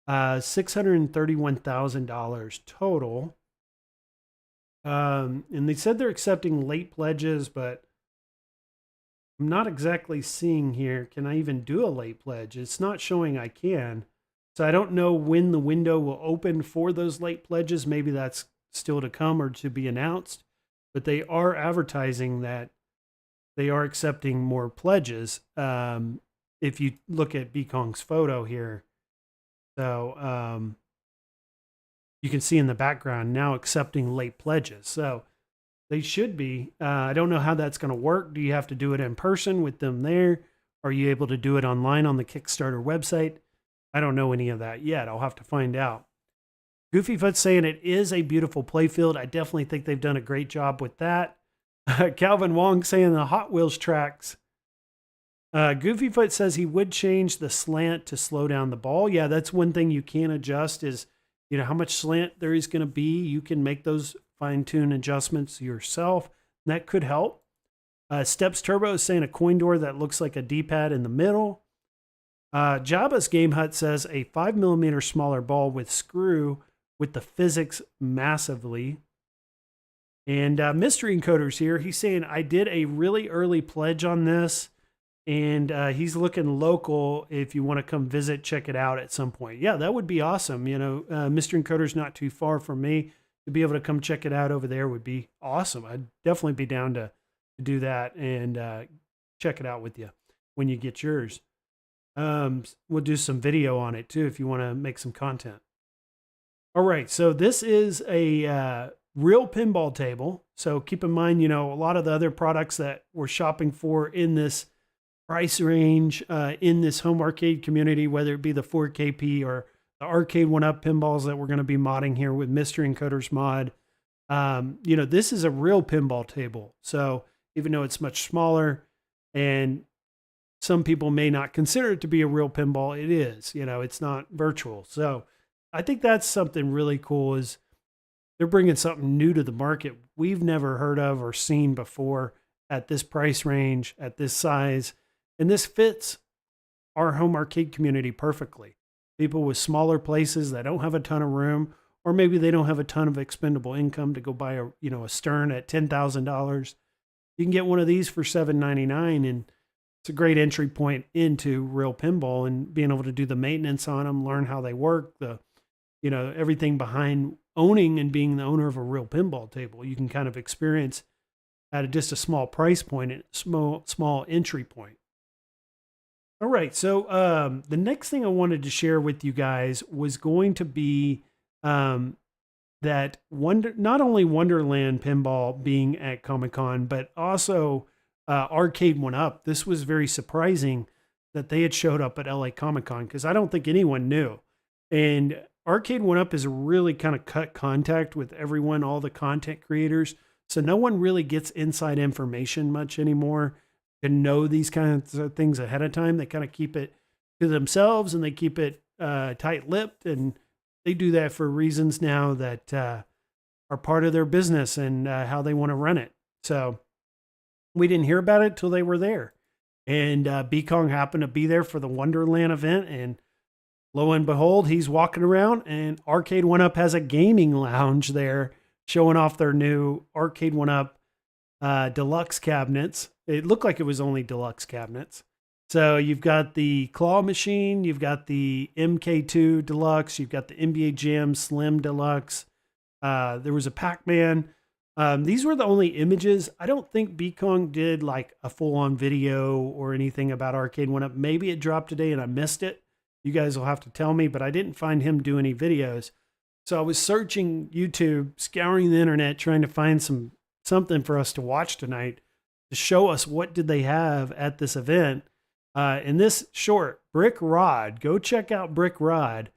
$631,000 total. And they said they're accepting late pledges, but I'm not exactly seeing here. Can I even do a late pledge? It's not showing I can. So I don't know when the window will open for those late pledges. Maybe that's still to come or to be announced. But they are advertising that they are accepting more pledges. If you look at B-Kong's photo here. So you can see in the background now accepting late pledges. So they should be. I don't know how that's going to work. Do you have to do it in person with them there? Are you able to do it online on the Kickstarter website? I don't know any of that yet. I'll have to find out. Goofyfoot saying it is a beautiful playfield. I definitely think they've done a great job with that. Calvin Wong saying the Hot Wheels tracks. Goofyfoot says he would change the slant to slow down the ball. Yeah, that's one thing you can adjust is, how much slant there is going to be. You can make those fine-tune adjustments yourself. That could help. Steps Turbo is saying a coin door that looks like a D-pad in the middle. Jabba's Game Hut says a 5mm smaller ball with screw with the physics massively. And Mystery Encoder's here. He's saying, I did a really early pledge on this, and he's looking local if you want to come visit, check it out at some point. Yeah, that would be awesome. You know, Mystery Encoder's not too far from me. To be able to come check it out over there would be awesome. I'd definitely be down to do that and check it out with you when you get yours. We'll do some video on it too if you want to make some content. All right, so this is a real pinball table. So keep in mind, you know, a lot of the other products that we're shopping for in this price range, in this home arcade community, whether it be the 4KP or the Arcade 1-Up pinballs that we're going to be modding here with Mystery Encoder's mod. You know, this is a real pinball table. So even though it's much smaller and some people may not consider it to be a real pinball, it is, you know, it's not virtual. So I think that's something really cool is they're bringing something new to the market we've never heard of or seen before at this price range, at this size. And this fits our home arcade community perfectly. People with smaller places that don't have a ton of room, or maybe they don't have a ton of expendable income to go buy a, you know, a Stern at $10,000. You can get one of these for $799, and it's a great entry point into real pinball and being able to do the maintenance on them, learn how they work, the, you know, everything behind owning and being the owner of a real pinball table. You can kind of experience at just a small price point, and small entry point. All right, so the next thing I wanted to share with you guys was going to be that not only Wonderland Pinball being at Comic-Con, but also Arcade 1-Up. This was very surprising that they had showed up at LA Comic-Con because I don't think anyone knew. And Arcade 1-Up is really kind of cut contact with everyone, all the content creators. So no one really gets inside information much anymore to know these kinds of things ahead of time. They kind of keep it to themselves and they keep it tight-lipped, and they do that for reasons now that are part of their business and how they want to run it. So we didn't hear about it till they were there. And B-Kong happened to be there for the Wonderland event, and lo and behold, he's walking around, and Arcade 1-Up has a gaming lounge there showing off their new Arcade 1-Up deluxe cabinets. It looked like it was only deluxe cabinets. So you've got the claw machine, you've got the MK2 deluxe, you've got the NBA Jam Slim deluxe. There was a Pac-Man. These were the only images. I don't think B-Kong did like a full-on video or anything about Arcade 1-Up. Maybe it dropped today and I missed it. You guys will have to tell me, but I didn't find him do any videos. So I was searching YouTube, scouring the internet, trying to find something for us to watch tonight to show us what did they have at this event. In this short, Brick Rod, go check out Brick Rod.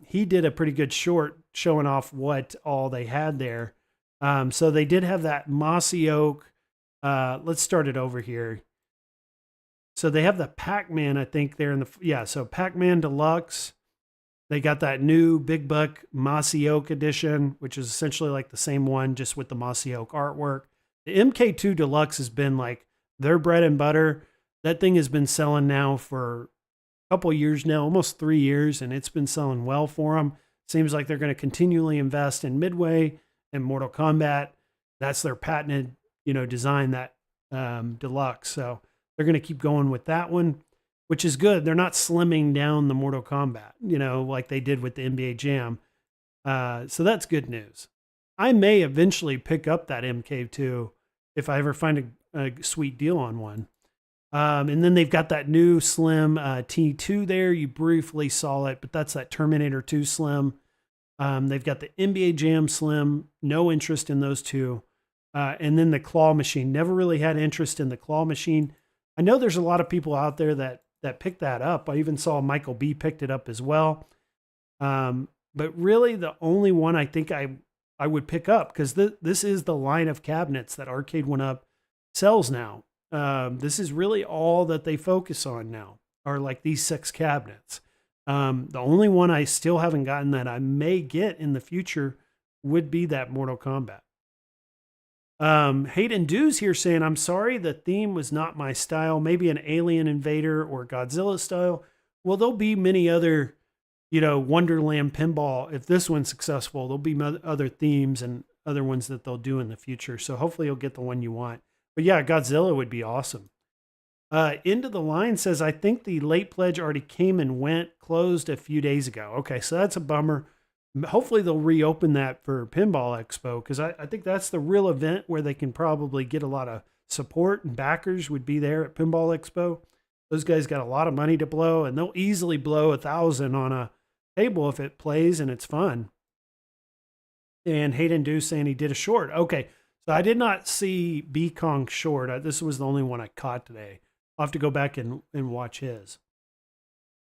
He did a pretty good short showing off what all they had there. So they did have that mossy oak. Let's start it over here. So they have the Pac-Man, I think, there in the, so Pac-Man Deluxe. They got that new Big Buck Mossy Oak edition, which is essentially like the same one, just with the Mossy Oak artwork. The MK2 Deluxe has been like their bread and butter. That thing has been selling now for a couple of years now, almost 3 years, and it's been selling well for them. Seems like they're going to continually invest in Midway and Mortal Kombat. That's their patented, design, that Deluxe. So they're going to keep going with that one, which is good. They're not slimming down the Mortal Kombat, like they did with the NBA Jam. So that's good news. I may eventually pick up that MK2 if I ever find a sweet deal on one. And then they've got that new Slim T2 there. You briefly saw it, but that's that Terminator 2 Slim. They've got the NBA Jam Slim. No interest in those two. And then the claw machine. Never really had interest in the claw machine. I know there's a lot of people out there that picked that up. I even saw Michael B picked it up as well. But really the only one I think I would pick up, because this is the line of cabinets that Arcade 1-Up sells now. This is really all that they focus on now, are like these 6 cabinets. The only one I still haven't gotten that I may get in the future would be that Mortal Kombat. Hayden Dews here saying, I'm sorry, the theme was not my style. Maybe an Alien Invader or Godzilla style well, there'll be many other, Wonderland Pinball. If this one's successful, there'll be other themes and other ones that they'll do in the future. So hopefully you'll get the one you want. But yeah, Godzilla would be awesome. Into the Line says, I think the late pledge already came and went, closed a few days ago. Okay, so that's a bummer. Hopefully they'll reopen that for Pinball Expo, because I think that's the real event where they can probably get a lot of support, and backers would be there at Pinball Expo. Those guys got a lot of money to blow, and they'll easily blow $1,000 on a table if it plays and it's fun. And Hayden Dew saying he did a short. Okay, so I did not see B Kong short. This was the only one I caught today. I'll have to go back and watch his.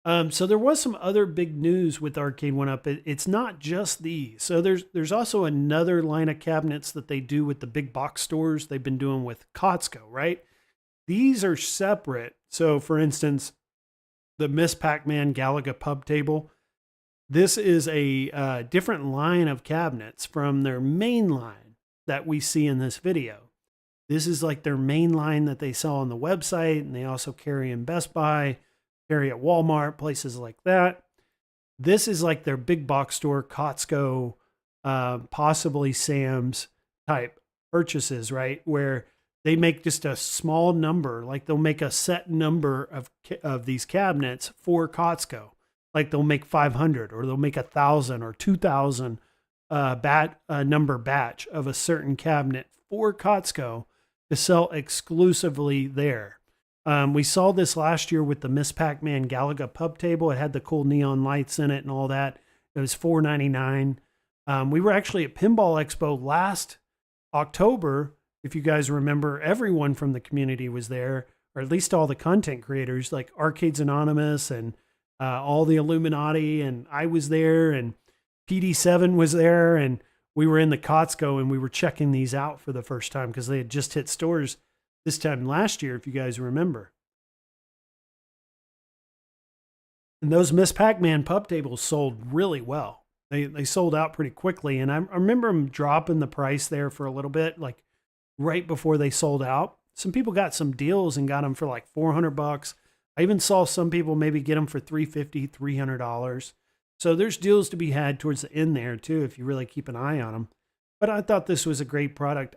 So there was some other big news with Arcade 1-Up. It's not just these. So there's also another line of cabinets that they do with the big box stores they've been doing with Costco, right? These are separate. So for instance, the Miss Pac-Man Galaga Pub Table. This is a different line of cabinets from their main line that we see in this video. This is like their main line that they sell on the website, and they also carry in Best Buy, carry at Walmart, places like that. This is like their big box store, Costco, possibly Sam's type purchases, right? Where they make just a small number, like they'll make a set number of these cabinets for Costco. Like they'll make 500, or they'll make 1,000 or 2,000 number batch of a certain cabinet for Costco to sell exclusively there. We saw this last year with the Miss Pac-Man Galaga Pub Table. It had the cool neon lights in it and all that. It was $4.99. We were actually at Pinball Expo last October. If you guys remember, everyone from the community was there, or at least all the content creators like Arcades Anonymous and all the Illuminati. And I was there, and PD7 was there, and we were in the Costco, and we were checking these out for the first time because they had just hit stores this time last year, if you guys remember. And those Miss Pac-Man Pub Tables sold really well. They sold out pretty quickly, and I remember them dropping the price there for a little bit, like right before they sold out. Some people got some deals and got them for like $400. I even saw some people maybe get them for $350, $300. So there's deals to be had towards the end there too, if you really keep an eye on them. But I thought this was a great product.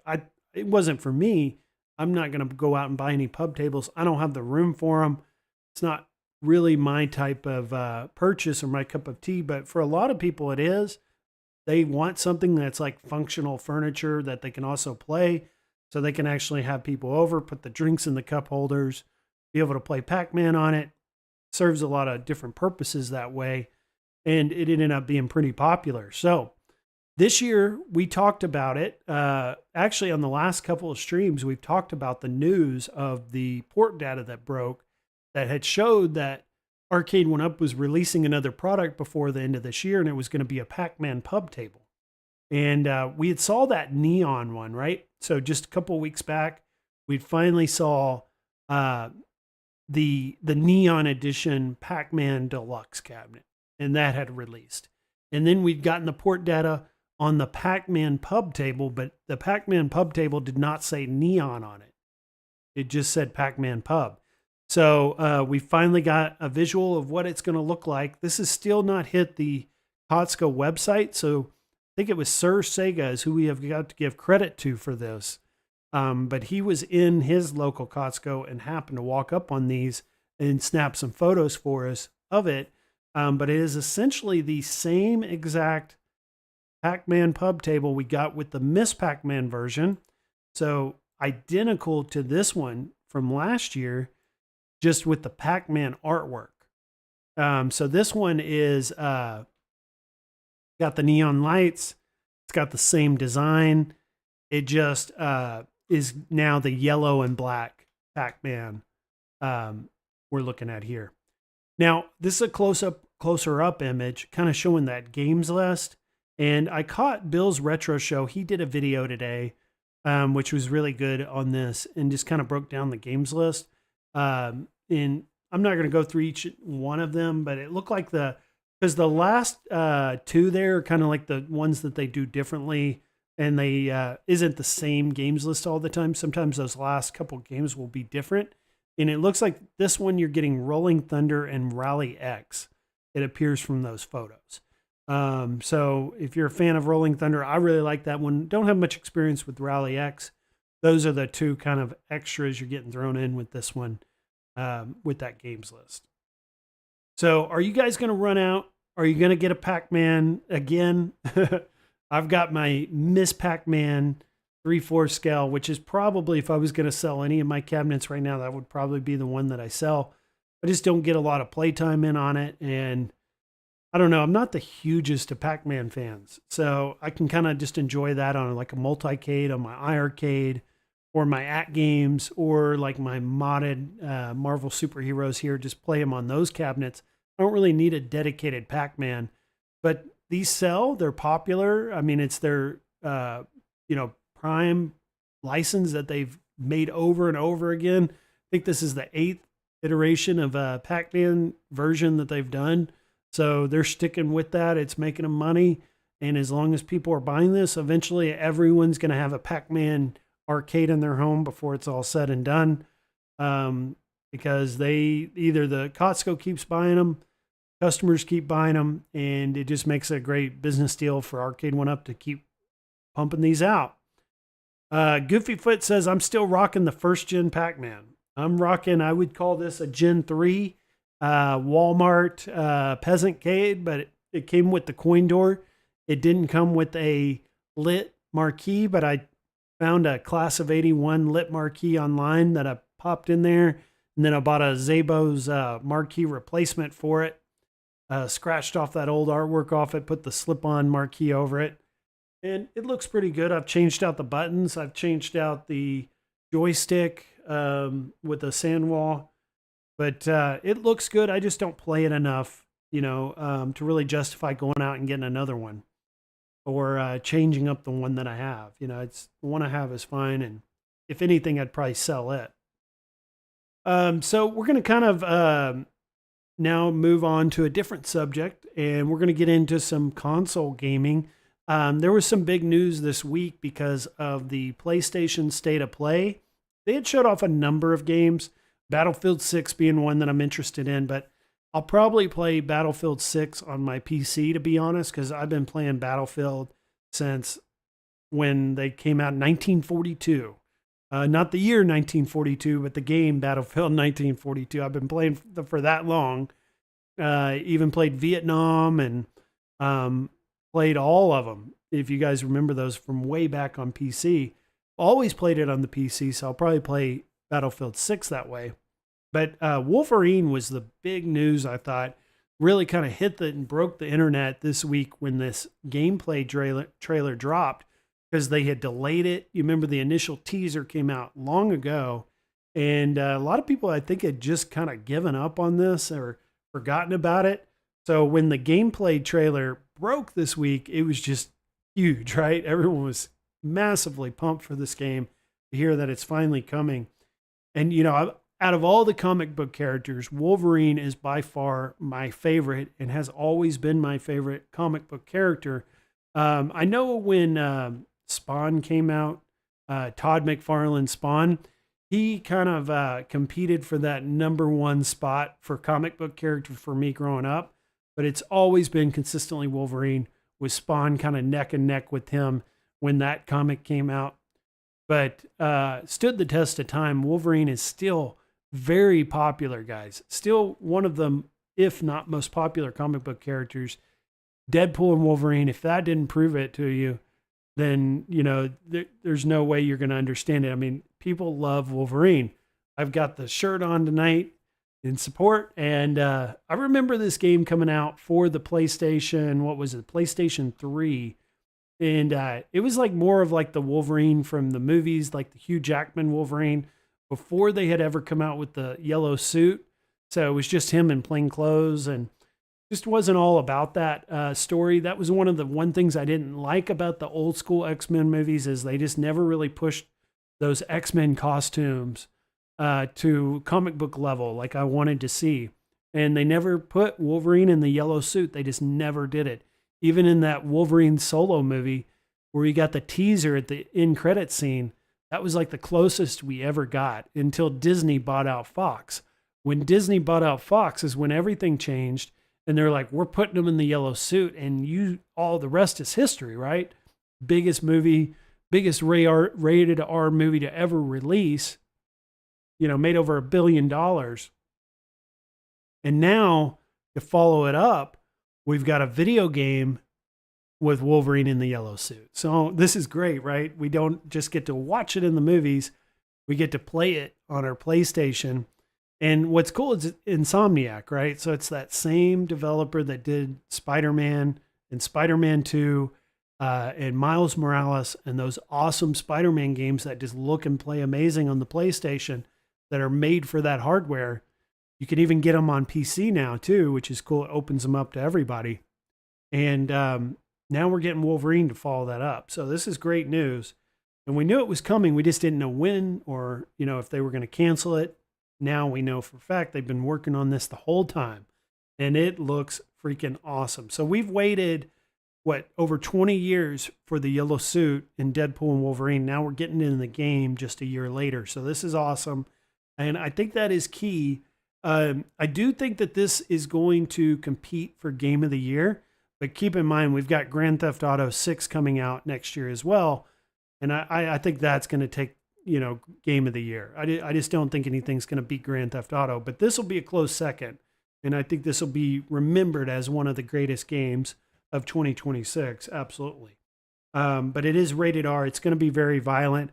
It wasn't for me. I'm not going to go out and buy any pub tables. I don't have the room for them. It's not really my type of purchase or my cup of tea, but for a lot of people it is. They want something that's like functional furniture that they can also play, so they can actually have people over, put the drinks in the cup holders, be able to play Pac-Man on it. Serves a lot of different purposes that way. And it ended up being pretty popular. So this year we talked about it. Actually, on the last couple of streams, we've talked about the news of the port data that broke that had showed that Arcade 1-Up was releasing another product before the end of this year, and it was going to be a Pac-Man Pub Table. And we had saw that neon one, right? So just a couple of weeks back, we finally saw the neon edition Pac-Man Deluxe cabinet. And that had released. And then we'd gotten the port data on the Pac-Man Pub Table, but the Pac-Man Pub Table did not say neon on it. It just said Pac-Man Pub. So we finally got a visual of what it's going to look like. This has still not hit the Costco website, so I think it was Sir Sega is who we have got to give credit to for this. But he was in his local Costco and happened to walk up on these and snap some photos for us of it. But it is essentially the same exact Pac-Man Pub Table we got with the Miss Pac-Man version. So identical to this one from last year, just with the Pac-Man artwork. So this one is got the neon lights. It's got the same design. It just is now the yellow and black Pac-Man we're looking at here. Now, this is a closer up image, kind of showing that games list. And I caught Bill's Retro Show. He did a video today, which was really good on this, and just kind of broke down the games list. And I'm not going to go through each one of them, but it looked like because the last two there are kind of like the ones that they do differently, and they isn't the same games list all the time. Sometimes those last couple games will be different. And it looks like this one you're getting Rolling Thunder and Rally X. It appears from those photos. So if you're a fan of Rolling Thunder, I really like that one. Don't have much experience with Rally X. Those are the two kind of extras you're getting thrown in with this one, with that games list. So are you guys going to run out? Are you going to get a Pac-Man again? I've got my Miss Pac-Man 3/4 scale, which is probably, if I was going to sell any of my cabinets right now, that would probably be the one that I sell. I just don't get a lot of playtime in on it. And I don't know, I'm not the hugest of Pac-Man fans. So I can kind of just enjoy that on like a multi-cade on my iArcade or my at games, or like my modded Marvel superheroes here, just play them on those cabinets. I don't really need a dedicated Pac-Man, but these sell, they're popular. I mean, it's their, prime license that they've made over and over again. I think this is the 8th iteration of a Pac-Man version that they've done. So they're sticking with that. It's making them money. And as long as people are buying this, eventually everyone's going to have a Pac-Man arcade in their home before it's all said and done. Because either the Costco keeps buying them, customers keep buying them, and it just makes a great business deal for Arcade 1-Up to keep pumping these out. Goofy Foot says, I'm still rocking the first gen Pac-Man. I'm rocking, I would call this a Gen 3 Walmart Peasant-Cade, but it came with the coin door. It didn't come with a lit marquee, but I found a class of 81 lit marquee online that I popped in there. And then I bought a Zabo's marquee replacement for it. Scratched off that old artwork off it, put the slip-on marquee over it. And it looks pretty good. I've changed out the buttons. I've changed out the joystick with a sand wall. But it looks good. I just don't play it enough, to really justify going out and getting another one. Or changing up the one that I have. It's the one I have is fine. And if anything, I'd probably sell it. So we're going to kind of now move on to a different subject. And we're going to get into some console gaming. There was some big news this week because of the PlayStation State of Play. They had showed off a number of games, Battlefield 6 being one that I'm interested in, but I'll probably play Battlefield 6 on my PC, to be honest, because I've been playing Battlefield since when they came out in 1942. Not the year 1942, but the game Battlefield 1942. I've been playing for that long. Even played Vietnam and played all of them. If you guys remember those from way back on PC. Always played it on the PC, so I'll probably play Battlefield 6 that way. But Wolverine was the big news, I thought. Really kind of hit and broke the internet this week when this gameplay trailer dropped, because they had delayed it. You remember the initial teaser came out long ago, and a lot of people, I think, had just kind of given up on this or forgotten about it. So when the gameplay trailer broke this week, it was just huge, right? Everyone was massively pumped for this game to hear that it's finally coming. And, out of all the comic book characters, Wolverine is by far my favorite and has always been my favorite comic book character. I know when Spawn came out, Todd McFarlane's Spawn, he kind of competed for that #1 spot for comic book character for me growing up. But it's always been consistently Wolverine, with Spawn kind of neck and neck with him when that comic came out. But stood the test of time. Wolverine is still very popular, guys. Still one of the, if not most popular comic book characters. Deadpool and Wolverine, if that didn't prove it to you, then, there's no way you're going to understand it. I mean, people love Wolverine. I've got the shirt on tonight in support. And I remember this game coming out for the PlayStation, PlayStation 3. And it was like more of like the Wolverine from the movies, like the Hugh Jackman Wolverine, before they had ever come out with the yellow suit. So it was just him in plain clothes, and just wasn't all about that story. That was one things I didn't like about the old school X-Men movies, is they just never really pushed those X-Men costumes to comic book level like I wanted to see. And they never put Wolverine in the yellow suit. They just never did it. Even in that Wolverine solo movie where you got the teaser at the end credit scene, That was like the closest we ever got until Disney bought out Fox. When Disney bought out Fox is when everything changed, and they're like, we're putting them in the yellow suit, and all the rest is history, right? Biggest movie, biggest rated R movie to ever release, made over $1 billion. And now to follow it up, we've got a video game with Wolverine in the yellow suit. So this is great, right? We don't just get to watch it in the movies. We get to play it on our PlayStation. And what's cool is Insomniac, right? So it's that same developer that did Spider-Man and Spider-Man 2 and Miles Morales and those awesome Spider-Man games that just look and play amazing on the PlayStation that are made for that hardware. You can even get them on PC now too, which is cool. It opens them up to everybody. And now we're getting Wolverine to follow that up. So this is great news. And we knew it was coming. We just didn't know when or, if they were going to cancel it. Now we know for a fact they've been working on this the whole time. And it looks freaking awesome. So we've waited, over 20 years for the yellow suit in Deadpool and Wolverine. Now we're getting in the game just a year later. So this is awesome. And I think that is key. I do think that this is going to compete for Game of the Year. But keep in mind, we've got Grand Theft Auto 6 coming out next year as well. And I think that's going to take, Game of the Year. I just don't think anything's going to beat Grand Theft Auto. But this will be a close second. And I think this will be remembered as one of the greatest games of 2026. Absolutely. But it is rated R. It's going to be very violent.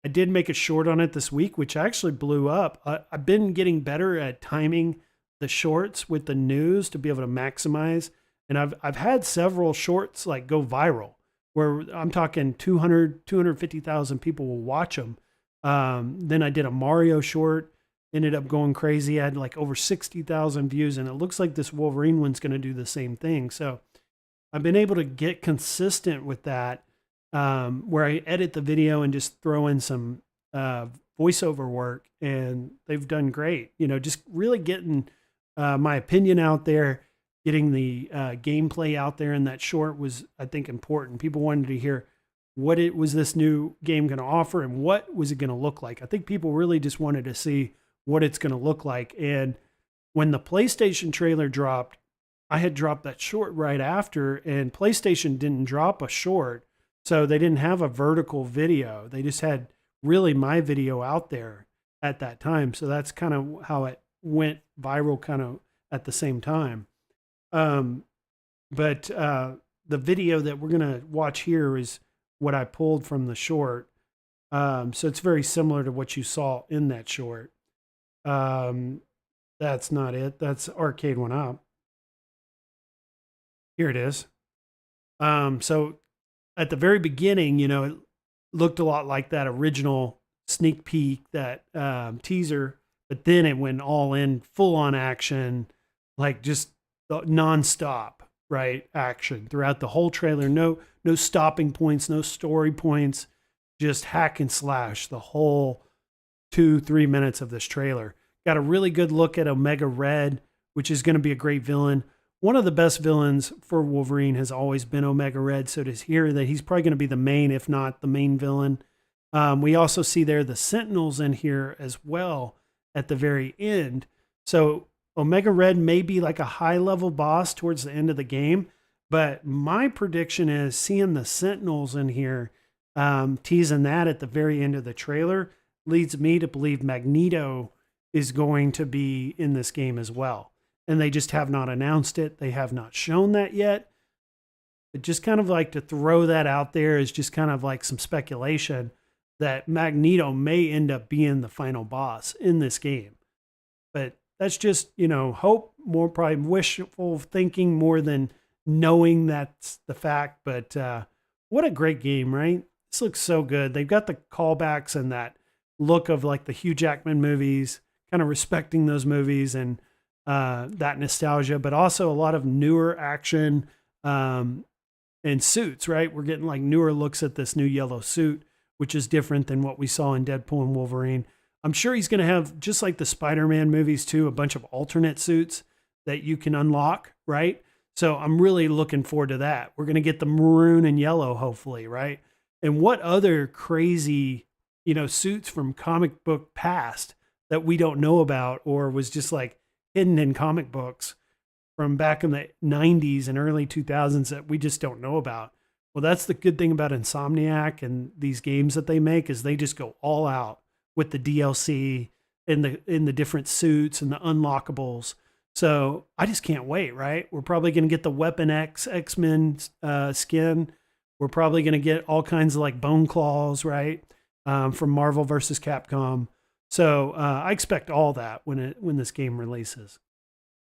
I did make a short on it this week, which actually blew up. I've been getting better at timing the shorts with the news to be able to maximize. And I've had several shorts like go viral where I'm talking 250,000 people will watch them. Then I did a Mario short, ended up going crazy. I had like over 60,000 views, and it looks like this Wolverine one's going to do the same thing. So I've been able to get consistent with that, where I edit the video and just throw in some voiceover work, and they've done great. Just really getting my opinion out there. Getting the gameplay out there in that short was, I think, important. People wanted to hear what was this new game going to offer and what was it going to look like. I think people really just wanted to see what it's going to look like. And when the PlayStation trailer dropped, I had dropped that short right after, and PlayStation didn't drop a short, so they didn't have a vertical video. They just had really my video out there at that time. So that's kind of how it went viral kind of at the same time. But the video that we're going to watch here is what I pulled from the short. So it's very similar to what you saw in that short. That's not it. That's Arcade One Up. Here it is. So at the very beginning, it looked a lot like that original sneak peek, that teaser, but then it went all in, full on action, like just nonstop, right? Action throughout the whole trailer. No stopping points, no story points, just hack and slash the whole 2-3 minutes of this trailer. Got a really good look at Omega Red, which is going to be a great villain. One of the best villains for Wolverine has always been Omega Red. So to hear that he's probably going to be the main, if not the main villain. We also see there the Sentinels in here as well at the very end. So Omega Red may be like a high-level boss towards the end of the game, but my prediction is seeing the Sentinels in here, teasing that at the very end of the trailer, leads me to believe Magneto is going to be in this game as well. And they just have not announced it. They have not shown that yet. But just kind of like to throw that out there is just kind of like some speculation that Magneto may end up being the final boss in this game. But that's just, hope, more probably wishful thinking more than knowing that's the fact. But what a great game, right? This looks so good. They've got the callbacks and that look of like the Hugh Jackman movies, kind of respecting those movies and that nostalgia, but also a lot of newer action and suits, right? We're getting like newer looks at this new yellow suit, which is different than what we saw in Deadpool and Wolverine. I'm sure he's going to have, just like the Spider-Man movies too, a bunch of alternate suits that you can unlock, right? So I'm really looking forward to that. We're going to get the maroon and yellow, hopefully, right? And what other crazy suits from comic book past that we don't know about, or was just like hidden in comic books from back in the 90s and early 2000s that we just don't know about. Well, that's the good thing about Insomniac and these games that they make, is they just go all out with the DLC and the different suits and the unlockables. So I just can't wait, right? We're probably going to get the Weapon X X-Men skin. We're probably going to get all kinds of like bone claws, right? From Marvel versus Capcom. So I expect all that when this game releases.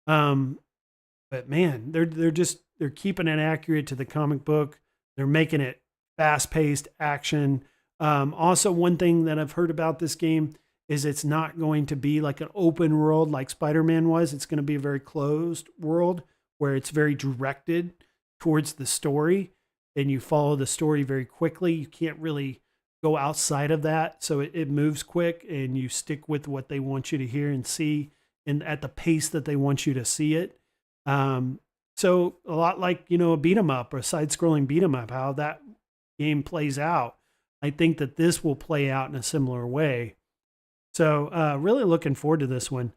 But man, they're keeping it accurate to the comic book. They're making it fast-paced action. Also, one thing that I've heard about this game is it's not going to be like an open world like Spider-Man was. It's going to be a very closed world where it's very directed towards the story, and you follow the story very quickly. You can't really go outside of that. So it moves quick, and you stick with what they want you to hear and see, and at the pace that they want you to see it. So a lot like, a beat 'em up or a side-scrolling beat 'em up, how that game plays out. I think that this will play out in a similar way. So really looking forward to this one.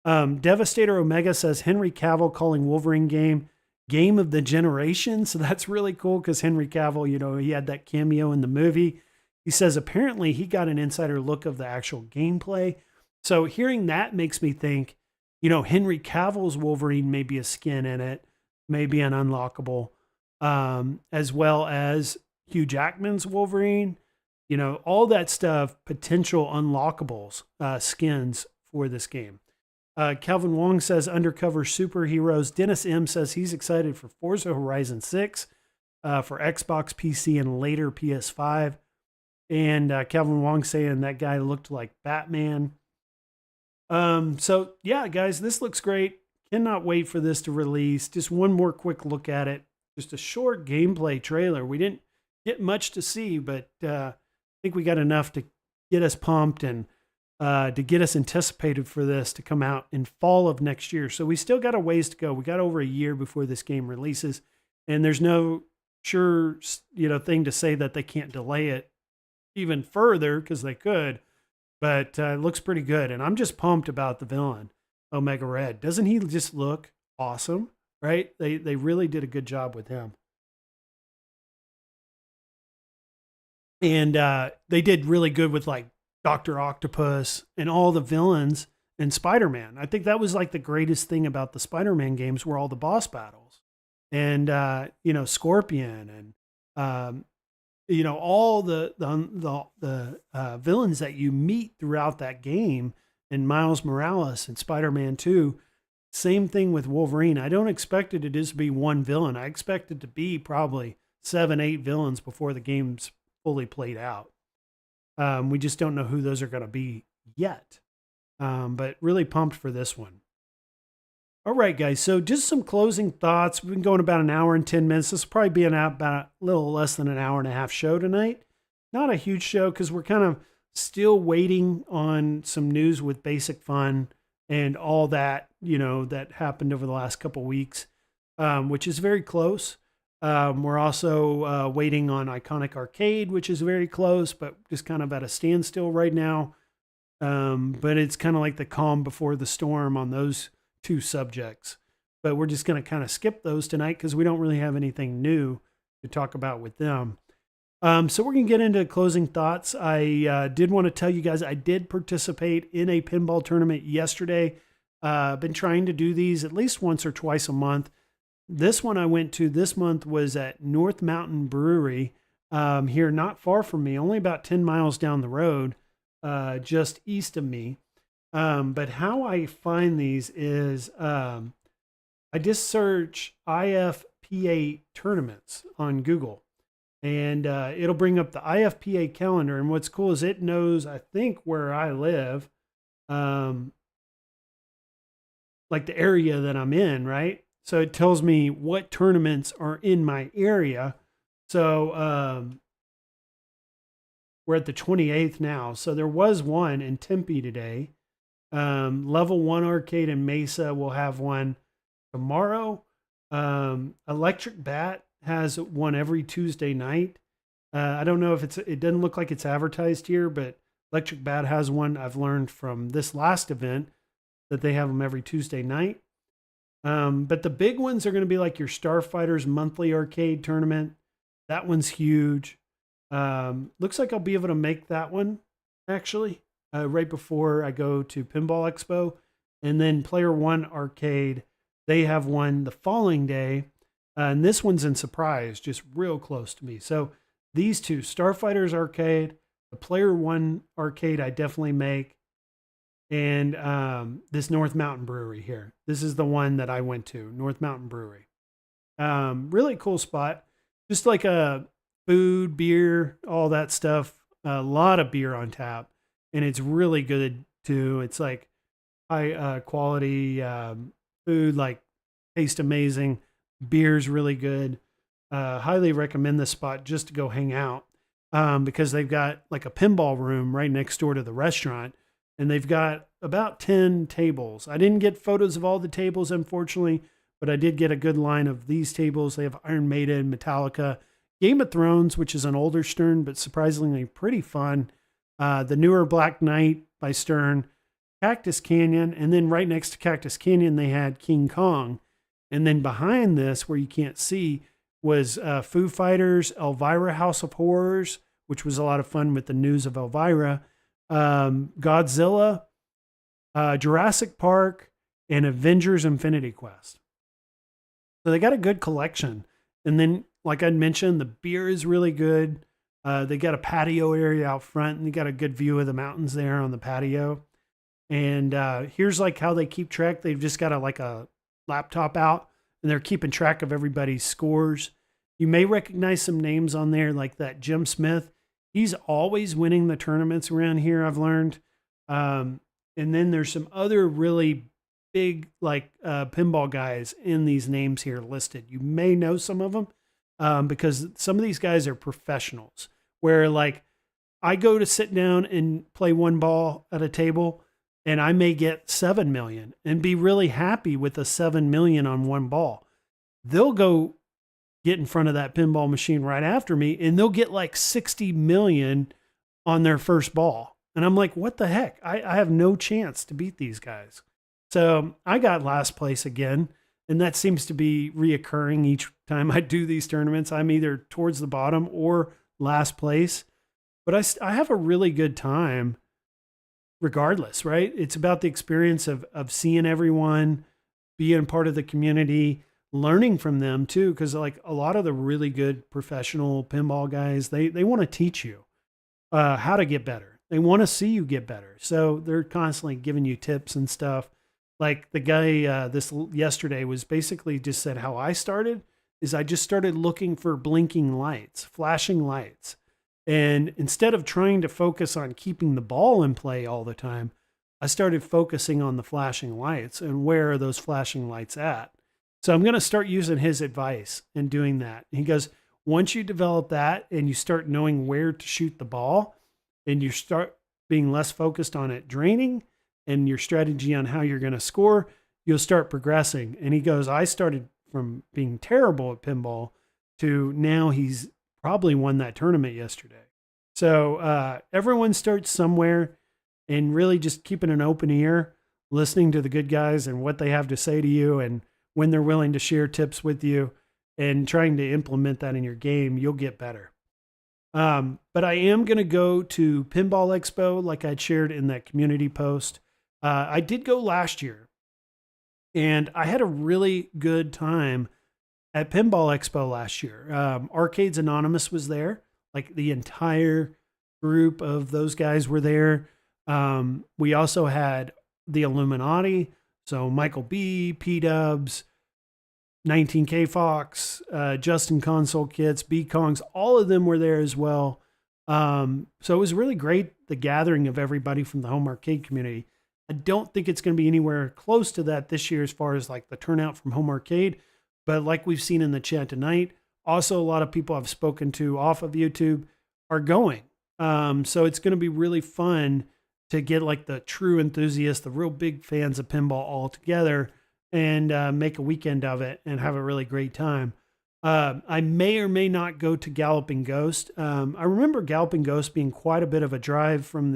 Devastator Omega says Henry Cavill calling Wolverine game of the generation. So that's really cool because Henry Cavill, he had that cameo in the movie. He says apparently he got an insider look of the actual gameplay. So hearing that makes me think, Henry Cavill's Wolverine may be a skin in it, maybe an unlockable, as well as Hugh Jackman's Wolverine. All that stuff, potential unlockables, skins for this game. Calvin Wong says undercover superheroes. Dennis M says he's excited for Forza Horizon 6 for Xbox, PC, and later PS5. And Calvin Wong saying that guy looked like Batman. So yeah, guys, this looks great. Cannot wait for this to release. Just one more quick look at it. Just a short gameplay trailer. We didn't get much to see, but I think we got enough to get us pumped and to get us anticipated for this to come out in fall of next year. So we still got a ways to go. We got over a year before this game releases, and there's no sure, thing to say that they can't delay it even further, because they could, but it looks pretty good. And I'm just pumped about the villain, Omega Red. Doesn't he just look awesome, right? They really did a good job with him. And they did really good with like Dr. Octopus and all the villains in Spider-Man. I think that was like the greatest thing about the Spider-Man games were all the boss battles. And, Scorpion and, all the villains that you meet throughout that game, and Miles Morales and Spider-Man 2. Same thing with Wolverine. I don't expect it to just be one villain. I expect it to be probably 7, 8 villains before the game's fully played out. We just don't know who those are going to be yet. But really pumped for this one. All right, guys. So just some closing thoughts. We've been going about an hour and 10 minutes. This will probably be about a little less than an hour and a half show tonight. Not a huge show because we're kind of still waiting on some news with Basic Fun and all that, that happened over the last couple weeks, which is very close. We're also waiting on Iconic Arcade, which is very close, but just kind of at a standstill right now. But it's kind of like the calm before the storm on those two subjects. But we're just going to kind of skip those tonight because we don't really have anything new to talk about with them. So we're going to get into closing thoughts. I did want to tell you guys I did participate in a pinball tournament yesterday. I've been trying to do these at least once or twice a month. This one I went to this month was at North Mountain Brewery here not far from me, only about 10 miles down the road, just east of me. But how I find these is I just search IFPA tournaments on Google, and it'll bring up the IFPA calendar. And what's cool is it knows, I think, where I live, like the area that I'm in, right? So it tells me what tournaments are in my area. So we're at the 28th now. So there was one in Tempe today. Level 1 Arcade in Mesa will have one tomorrow. Electric Bat has one every Tuesday night. I don't know if it doesn't look like it's advertised here, but Electric Bat has one. I've learned from this last event that they have them every Tuesday night. But the big ones are going to be like your Starfighters monthly arcade tournament. That one's huge. Looks like I'll be able to make that one actually right before I go to Pinball Expo. And then Player One Arcade, they have one the following day. And this one's in Surprise, just real close to me. So these two, Starfighters Arcade, the Player One Arcade, I definitely make. And this North Mountain Brewery here. This is the one that I went to, North Mountain Brewery. Really cool spot. Just like a food, beer, all that stuff. A lot of beer on tap. And it's really good too. It's like high quality food, like taste amazing. Beer's really good. Highly recommend this spot just to go hang out because they've got like a pinball room right next door to the restaurant. And they've got about 10 tables. I didn't get photos of all the tables, unfortunately, but I did get a good line of these tables. They have Iron Maiden, Metallica, Game of Thrones, which is an older Stern, but surprisingly pretty fun. The newer Black Knight by Stern, Cactus Canyon, and then right next to Cactus Canyon, they had King Kong. And then behind this, where you can't see, was Foo Fighters, Elvira House of Horrors, which was a lot of fun with the news of Elvira, Godzilla, Jurassic Park, and Avengers Infinity Quest. So they got a good collection. And then, like I mentioned, the beer is really good. They got a patio area out front, and they got a good view of the mountains there on the patio. And here's like how they keep track. They've just got a laptop out, and they're keeping track of everybody's scores. You may recognize some names on there, like that Jim Smith. He's always winning the tournaments around here, I've learned. And then there's some other really big pinball guys in these names here listed. You may know some of them because some of these guys are professionals where like I go to sit down and play one ball at a table and I may get 7 million and be really happy with the 7 million on one ball. They'll go get in front of that pinball machine right after me and they'll get like 60 million on their first ball. And I'm like, what the heck? I have no chance to beat these guys. So I got last place again. And that seems to be reoccurring each time I do these tournaments. I'm either towards the bottom or last place. But I have a really good time regardless, right? It's about the experience of seeing everyone, being part of the community, learning from them too. Because like a lot of the really good professional pinball guys, they want to teach you how to get better. They want to see you get better. So they're constantly giving you tips and stuff. Like the guy yesterday was basically just said how I started is I just started looking for blinking lights, flashing lights. And instead of trying to focus on keeping the ball in play all the time, I started focusing on the flashing lights and where are those flashing lights at. So I'm going to start using his advice and doing that. And he goes, once you develop that and you start knowing where to shoot the ball and you start being less focused on it draining, and your strategy on how you're going to score, you'll start progressing. And he goes, I started from being terrible at pinball to now he's probably won that tournament yesterday. So everyone starts somewhere and really just keeping an open ear, listening to the good guys and what they have to say to you and when they're willing to share tips with you and trying to implement that in your game, you'll get better. But I am going to go to Pinball Expo like I'd shared in that community post. I did go last year, and I had a really good time at Pinball Expo last year. Arcades Anonymous was there. Like the entire group of those guys were there. We also had the Illuminati. So Michael B, P-Dubs, 19K Fox, Justin Console Kits, B-Kongs, all of them were there as well. So it was really great, the gathering of everybody from the home arcade community. I don't think it's going to be anywhere close to that this year as far as like the turnout from home arcade. But like we've seen in the chat tonight, also a lot of people I've spoken to off of YouTube are going. So it's going to be really fun to get like the true enthusiasts, the real big fans of pinball all together and make a weekend of it and have a really great time. I may or may not go to Galloping Ghost. I remember Galloping Ghost being quite a bit of a drive from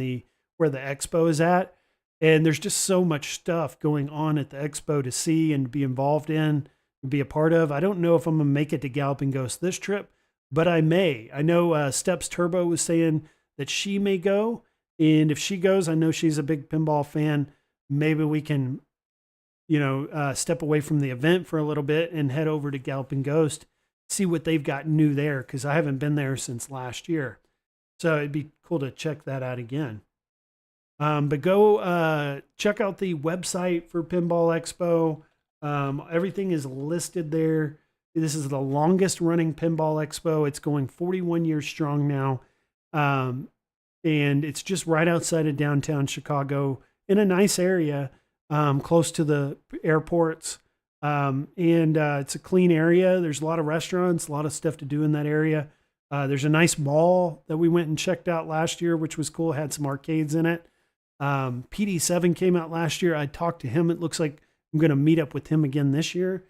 where the expo is at. And there's just so much stuff going on at the expo to see and be involved in and be a part of. I don't know if I'm going to make it to Galloping Ghost this trip, but I may. I know Steps Turbo was saying that she may go. And if she goes, I know she's a big pinball fan. Maybe we can, step away from the event for a little bit and head over to Galloping Ghost, see what they've got new there, because I haven't been there since last year. So it'd be cool to check that out again. But go check out the website for Pinball Expo. Everything is listed there. This is the longest running Pinball Expo. It's going 41 years strong now. And it's just right outside of downtown Chicago in a nice area, close to the airports. And it's a clean area. There's a lot of restaurants, a lot of stuff to do in that area. There's a nice mall that we went and checked out last year, which was cool. It had some arcades in it. PD7 came out last year. I talked to him. It looks like I'm going to meet up with him again this year.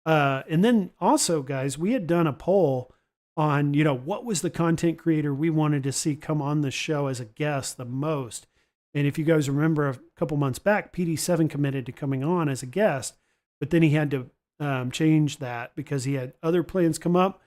And then also, guys, we had done a poll on, what was the content creator we wanted to see come on the show as a guest the most. And if you guys remember a couple months back, PD7 committed to coming on as a guest, but then he had to change that because he had other plans come up.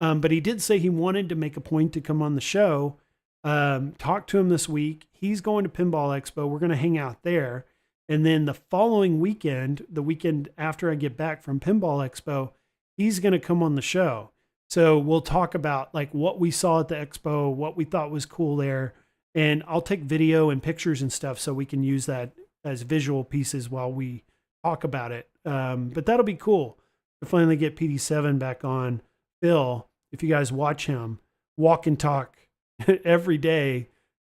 But he did say he wanted to make a point to come on the show. Talk to him this week. He's going to Pinball Expo. We're going to hang out there. And then the following weekend, the weekend after I get back from Pinball Expo, he's going to come on the show. So we'll talk about like what we saw at the expo, what we thought was cool there. And I'll take video and pictures and stuff so we can use that as visual pieces while we talk about it. But that'll be cool to finally get PD7 back on. Phil, if you guys watch him walk and talk every day,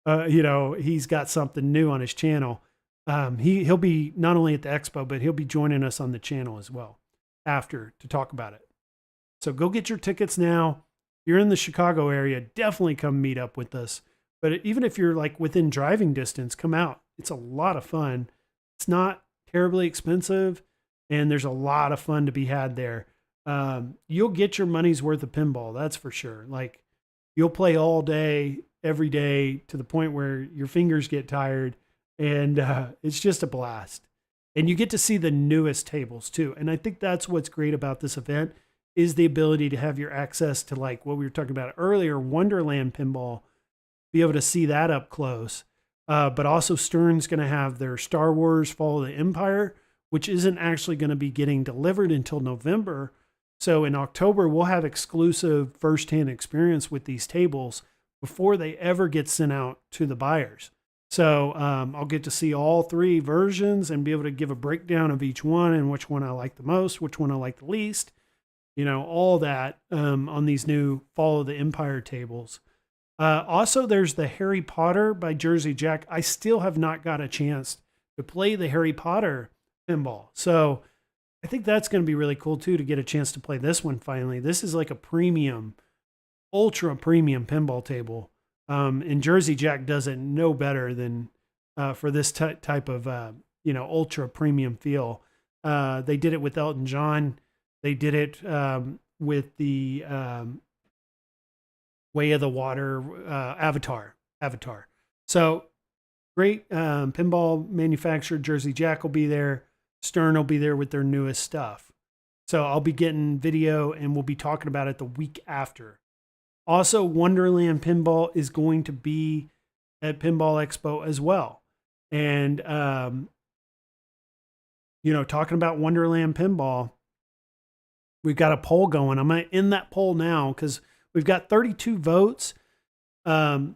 he's got something new on his channel. He'll be not only at the expo, but he'll be joining us on the channel as well after to talk about it. So go get your tickets now. If you're in the Chicago area, definitely come meet up with us. But even if you're like within driving distance, come out. It's a lot of fun. It's not terribly expensive, and there's a lot of fun to be had there. You'll get your money's worth of pinball, that's for sure. Like, you'll play all day, every day, to the point where your fingers get tired, and it's just a blast. And you get to see the newest tables too. And I think that's what's great about this event is the ability to have your access to, like what we were talking about earlier, Wonderland Pinball, be able to see that up close. But also Stern's going to have their Star Wars Fall of the Empire, which isn't actually going to be getting delivered until November. So in October, we'll have exclusive firsthand experience with these tables before they ever get sent out to the buyers. So I'll get to see all three versions and be able to give a breakdown of each one and which one I like the most, which one I like the least, all that on these new Fall of the Empire tables. Also, there's the Harry Potter by Jersey Jack. I still have not got a chance to play the Harry Potter pinball. So I think that's going to be really cool too, to get a chance to play this one finally. This is like a premium, ultra premium pinball table. And Jersey Jack does it no better than for this type of, ultra premium feel. They did it with Elton John. They did it with the Way of the Water Avatar. So great pinball manufacturer. Jersey Jack will be there. Stern will be there with their newest stuff. So I'll be getting video and we'll be talking about it the week after. Also, Wonderland Pinball is going to be at Pinball Expo as well. And, talking about Wonderland Pinball, we've got a poll going. I'm going to end that poll now because we've got 32 votes. Of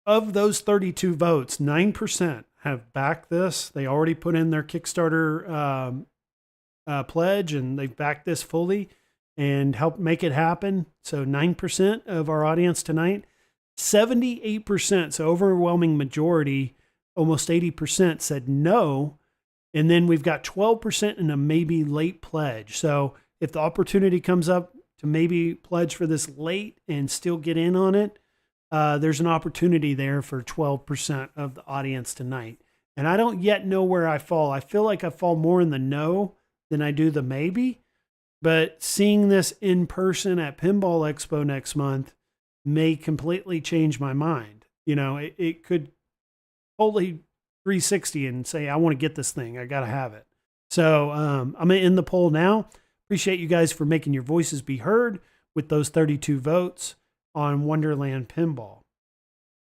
those 32 votes, 9% have backed this. They already put in their Kickstarter pledge and they've backed this fully and helped make it happen. So 9% of our audience tonight, 78%, so overwhelming majority, almost 80% said no. And then we've got 12% in a maybe late pledge. So if the opportunity comes up to maybe pledge for this late and still get in on it, there's an opportunity there for 12% of the audience tonight. And I don't yet know where I fall. I feel like I fall more in the no than I do the maybe. But seeing this in person at Pinball Expo next month may completely change my mind. It could totally 360 and say, I want to get this thing. I got to have it. So I'm going to end the poll now. Appreciate you guys for making your voices be heard with those 32 votes on Wonderland Pinball.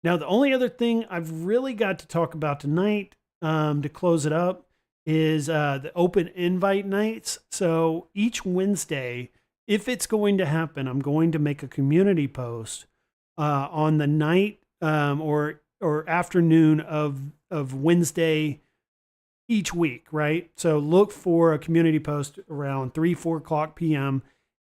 Now, the only other thing I've really got to talk about tonight to close it up is the open invite nights. So each Wednesday, if it's going to happen, I'm going to make a community post on the night or afternoon of Wednesday each week, right? So look for a community post around 4 o'clock p.m.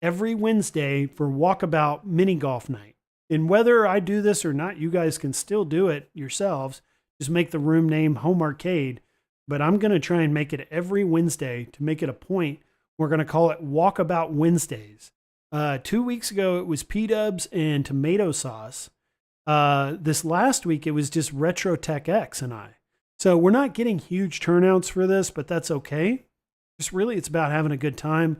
every Wednesday for Walkabout Mini Golf Night. And whether I do this or not, you guys can still do it yourselves. Just make the room name Home Arcade. But I'm going to try and make it every Wednesday to make it a point. We're going to call it Walkabout Wednesdays. 2 weeks ago, it was P-dubs and tomato sauce. This last week, it was just Retro Tech X and I. So we're not getting huge turnouts for this, but that's okay. Just really, it's about having a good time.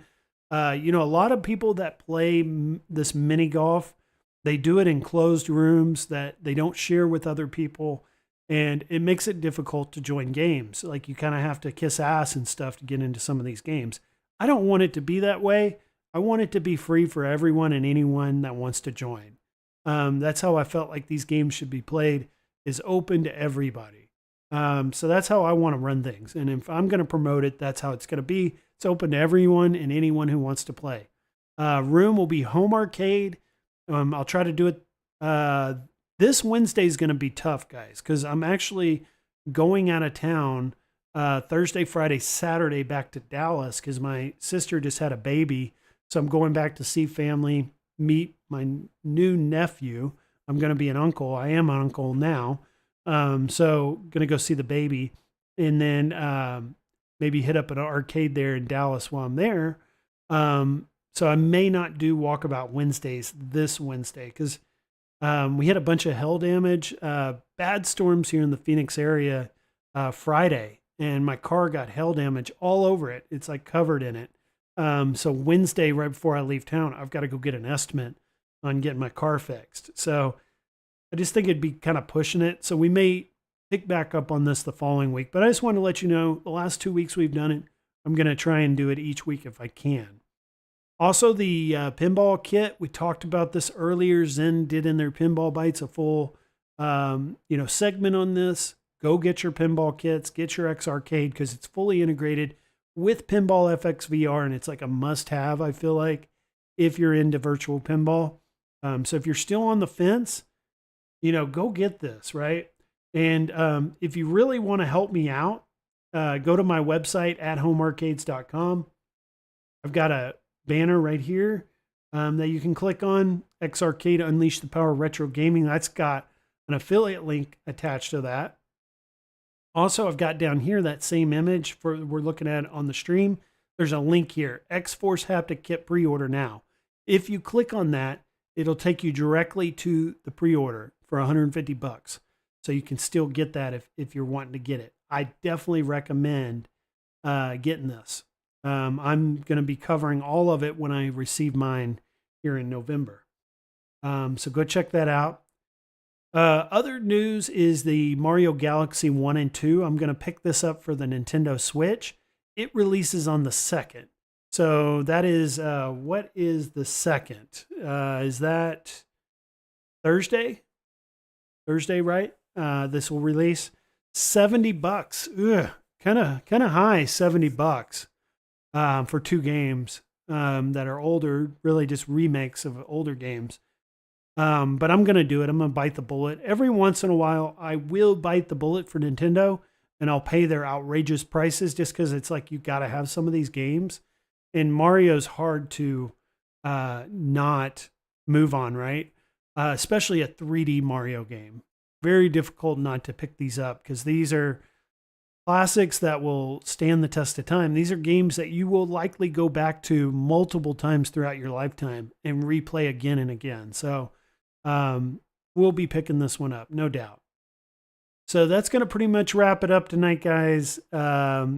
A lot of people that play this mini golf, they do it in closed rooms that they don't share with other people. And it makes it difficult to join games. Like you kind of have to kiss ass and stuff to get into some of these games. I don't want it to be that way. I want it to be free for everyone and anyone that wants to join. That's how I felt like these games should be played, is open to everybody. So that's how I want to run things. And if I'm going to promote it, that's how it's going to be. It's open to everyone and anyone who wants to play. Room will be Home Arcade. I'll try to do it. This Wednesday is going to be tough, guys, because I'm actually going out of town Thursday, Friday, Saturday back to Dallas because my sister just had a baby. So I'm going back to see family, meet my new nephew. I'm going to be an uncle. I am an uncle now. So going to go see the baby and then maybe hit up an arcade there in Dallas while I'm there. So I may not do Walkabout Wednesdays this Wednesday because we had a bunch of hail damage, bad storms here in the Phoenix area Friday, and my car got hail damage all over it. It's like covered in it. So Wednesday, right before I leave town, I've got to go get an estimate on getting my car fixed. So I just think it'd be kind of pushing it. So we may pick back up on this the following week. But I just want to let you know, the last 2 weeks we've done it, I'm going to try and do it each week if I can. Also, the pinball kit, we talked about this earlier. Zen did in their Pinball Bites a full segment on this. Go get your pinball kits, get your X Arcade because it's fully integrated with Pinball FX VR, and it's like a must-have, I feel like, if you're into virtual pinball. So if you're still on the fence, go get this, right? And if you really want to help me out, go to my website at homearcades.com. I've got a banner right here that you can click on. X Arcade Unleash the Power of Retro Gaming. That's got an affiliate link attached to that. Also, I've got down here that same image we're looking at on the stream. There's a link here, X-Force Haptic Kit pre-order now. If you click on that, it'll take you directly to the pre-order for $150. So you can still get that if you're wanting to get it. I definitely recommend getting this. I'm going to be covering all of it when I receive mine here in November. So go check that out. Other news is the Mario Galaxy 1 and 2. I'm going to pick this up for the Nintendo Switch. It releases on the 2nd. So that is, what is the 2nd? Is that Thursday? Thursday, right? This will release $70. Ugh, kind of high, $70 for 2 games that are older, really just remakes of older games. But I'm going to do it. I'm going to bite the bullet. Every once in a while, I will bite the bullet for Nintendo, and I'll pay their outrageous prices just because it's like you got to have some of these games. And Mario's hard to not move on, right? Especially a 3D Mario game. Very difficult not to pick these up because these are classics that will stand the test of time. These are games that you will likely go back to multiple times throughout your lifetime and replay again and again. So we'll be picking this one up, no doubt. So that's going to pretty much wrap it up tonight, guys.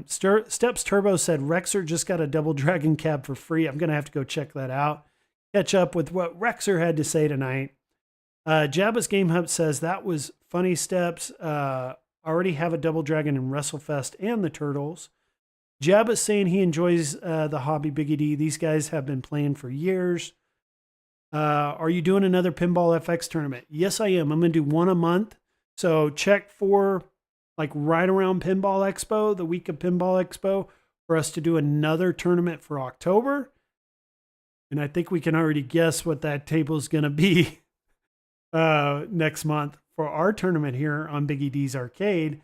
Steps Turbo said Rexer just got a Double Dragon cab for free. I'm going to have to go check that out. Catch up with what Rexer had to say tonight. Jabba's Game Hub says that was funny, Steps. Already have a Double Dragon in WrestleFest and the Turtles. Jabba's saying he enjoys the hobby, Biggie D. These guys have been playing for years. Are you doing another Pinball FX tournament? Yes, I am. I'm going to do one a month. So check for like right around Pinball Expo, the week of Pinball Expo, for us to do another tournament for October. And I think we can already guess what that table is going to be next month for our tournament here on Biggie D's Arcade.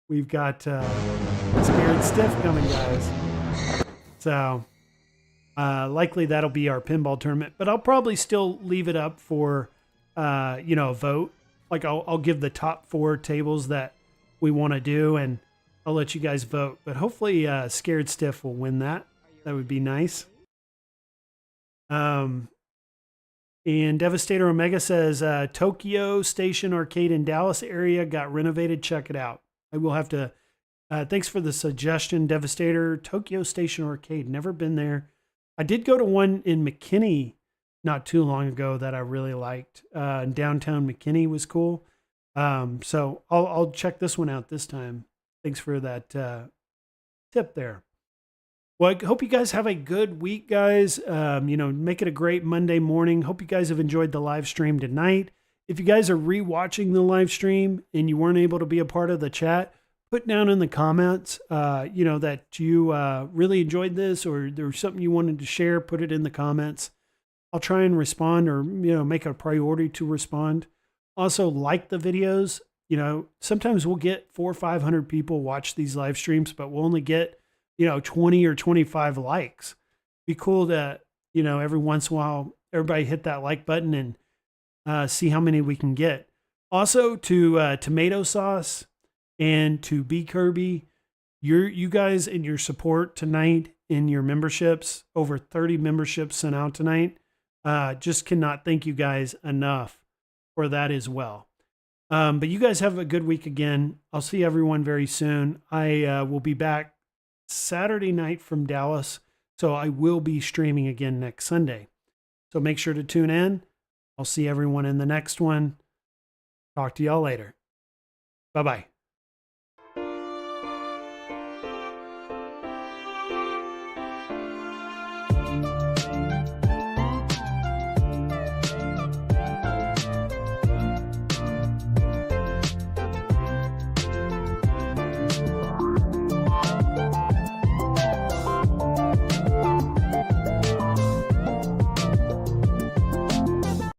We've got Scared Stiff coming, guys. So likely that'll be our pinball tournament, but I'll probably still leave it up for a vote. Like I'll give the top 4 tables that we want to do, and I'll let you guys vote. But hopefully Scared Stiff will win that. That would be nice. And Devastator Omega says Tokyo Station Arcade in Dallas area got renovated. Check it out. I will have to. Thanks for the suggestion, Devastator. Tokyo Station Arcade. Never been there. I did go to one in McKinney not too long ago that I really liked. Downtown McKinney was cool. So I'll check this one out this time. Thanks for that tip there. Well, I hope you guys have a good week, guys. Make it a great Monday morning. Hope you guys have enjoyed the live stream tonight. If you guys are rewatching the live stream and you weren't able to be a part of the chat, put down in the comments, that you really enjoyed this or there's something you wanted to share. Put it in the comments. I'll try and respond or, make a priority to respond. Also, like the videos. Sometimes we'll get 400 or 500 people watch these live streams, but we'll only get 20 or 25 likes. Be cool to, every once in a while, everybody hit that like button and see how many we can get. Also to Tomato Sauce and to B Kirby, you guys and your support tonight in your memberships, over 30 memberships sent out tonight. Just cannot thank you guys enough for that as well. But you guys have a good week again. I'll see everyone very soon. I will be back Saturday night from Dallas, so I will be streaming again next Sunday. So make sure to tune in. I'll see everyone in the next one. Talk to y'all later. Bye-bye.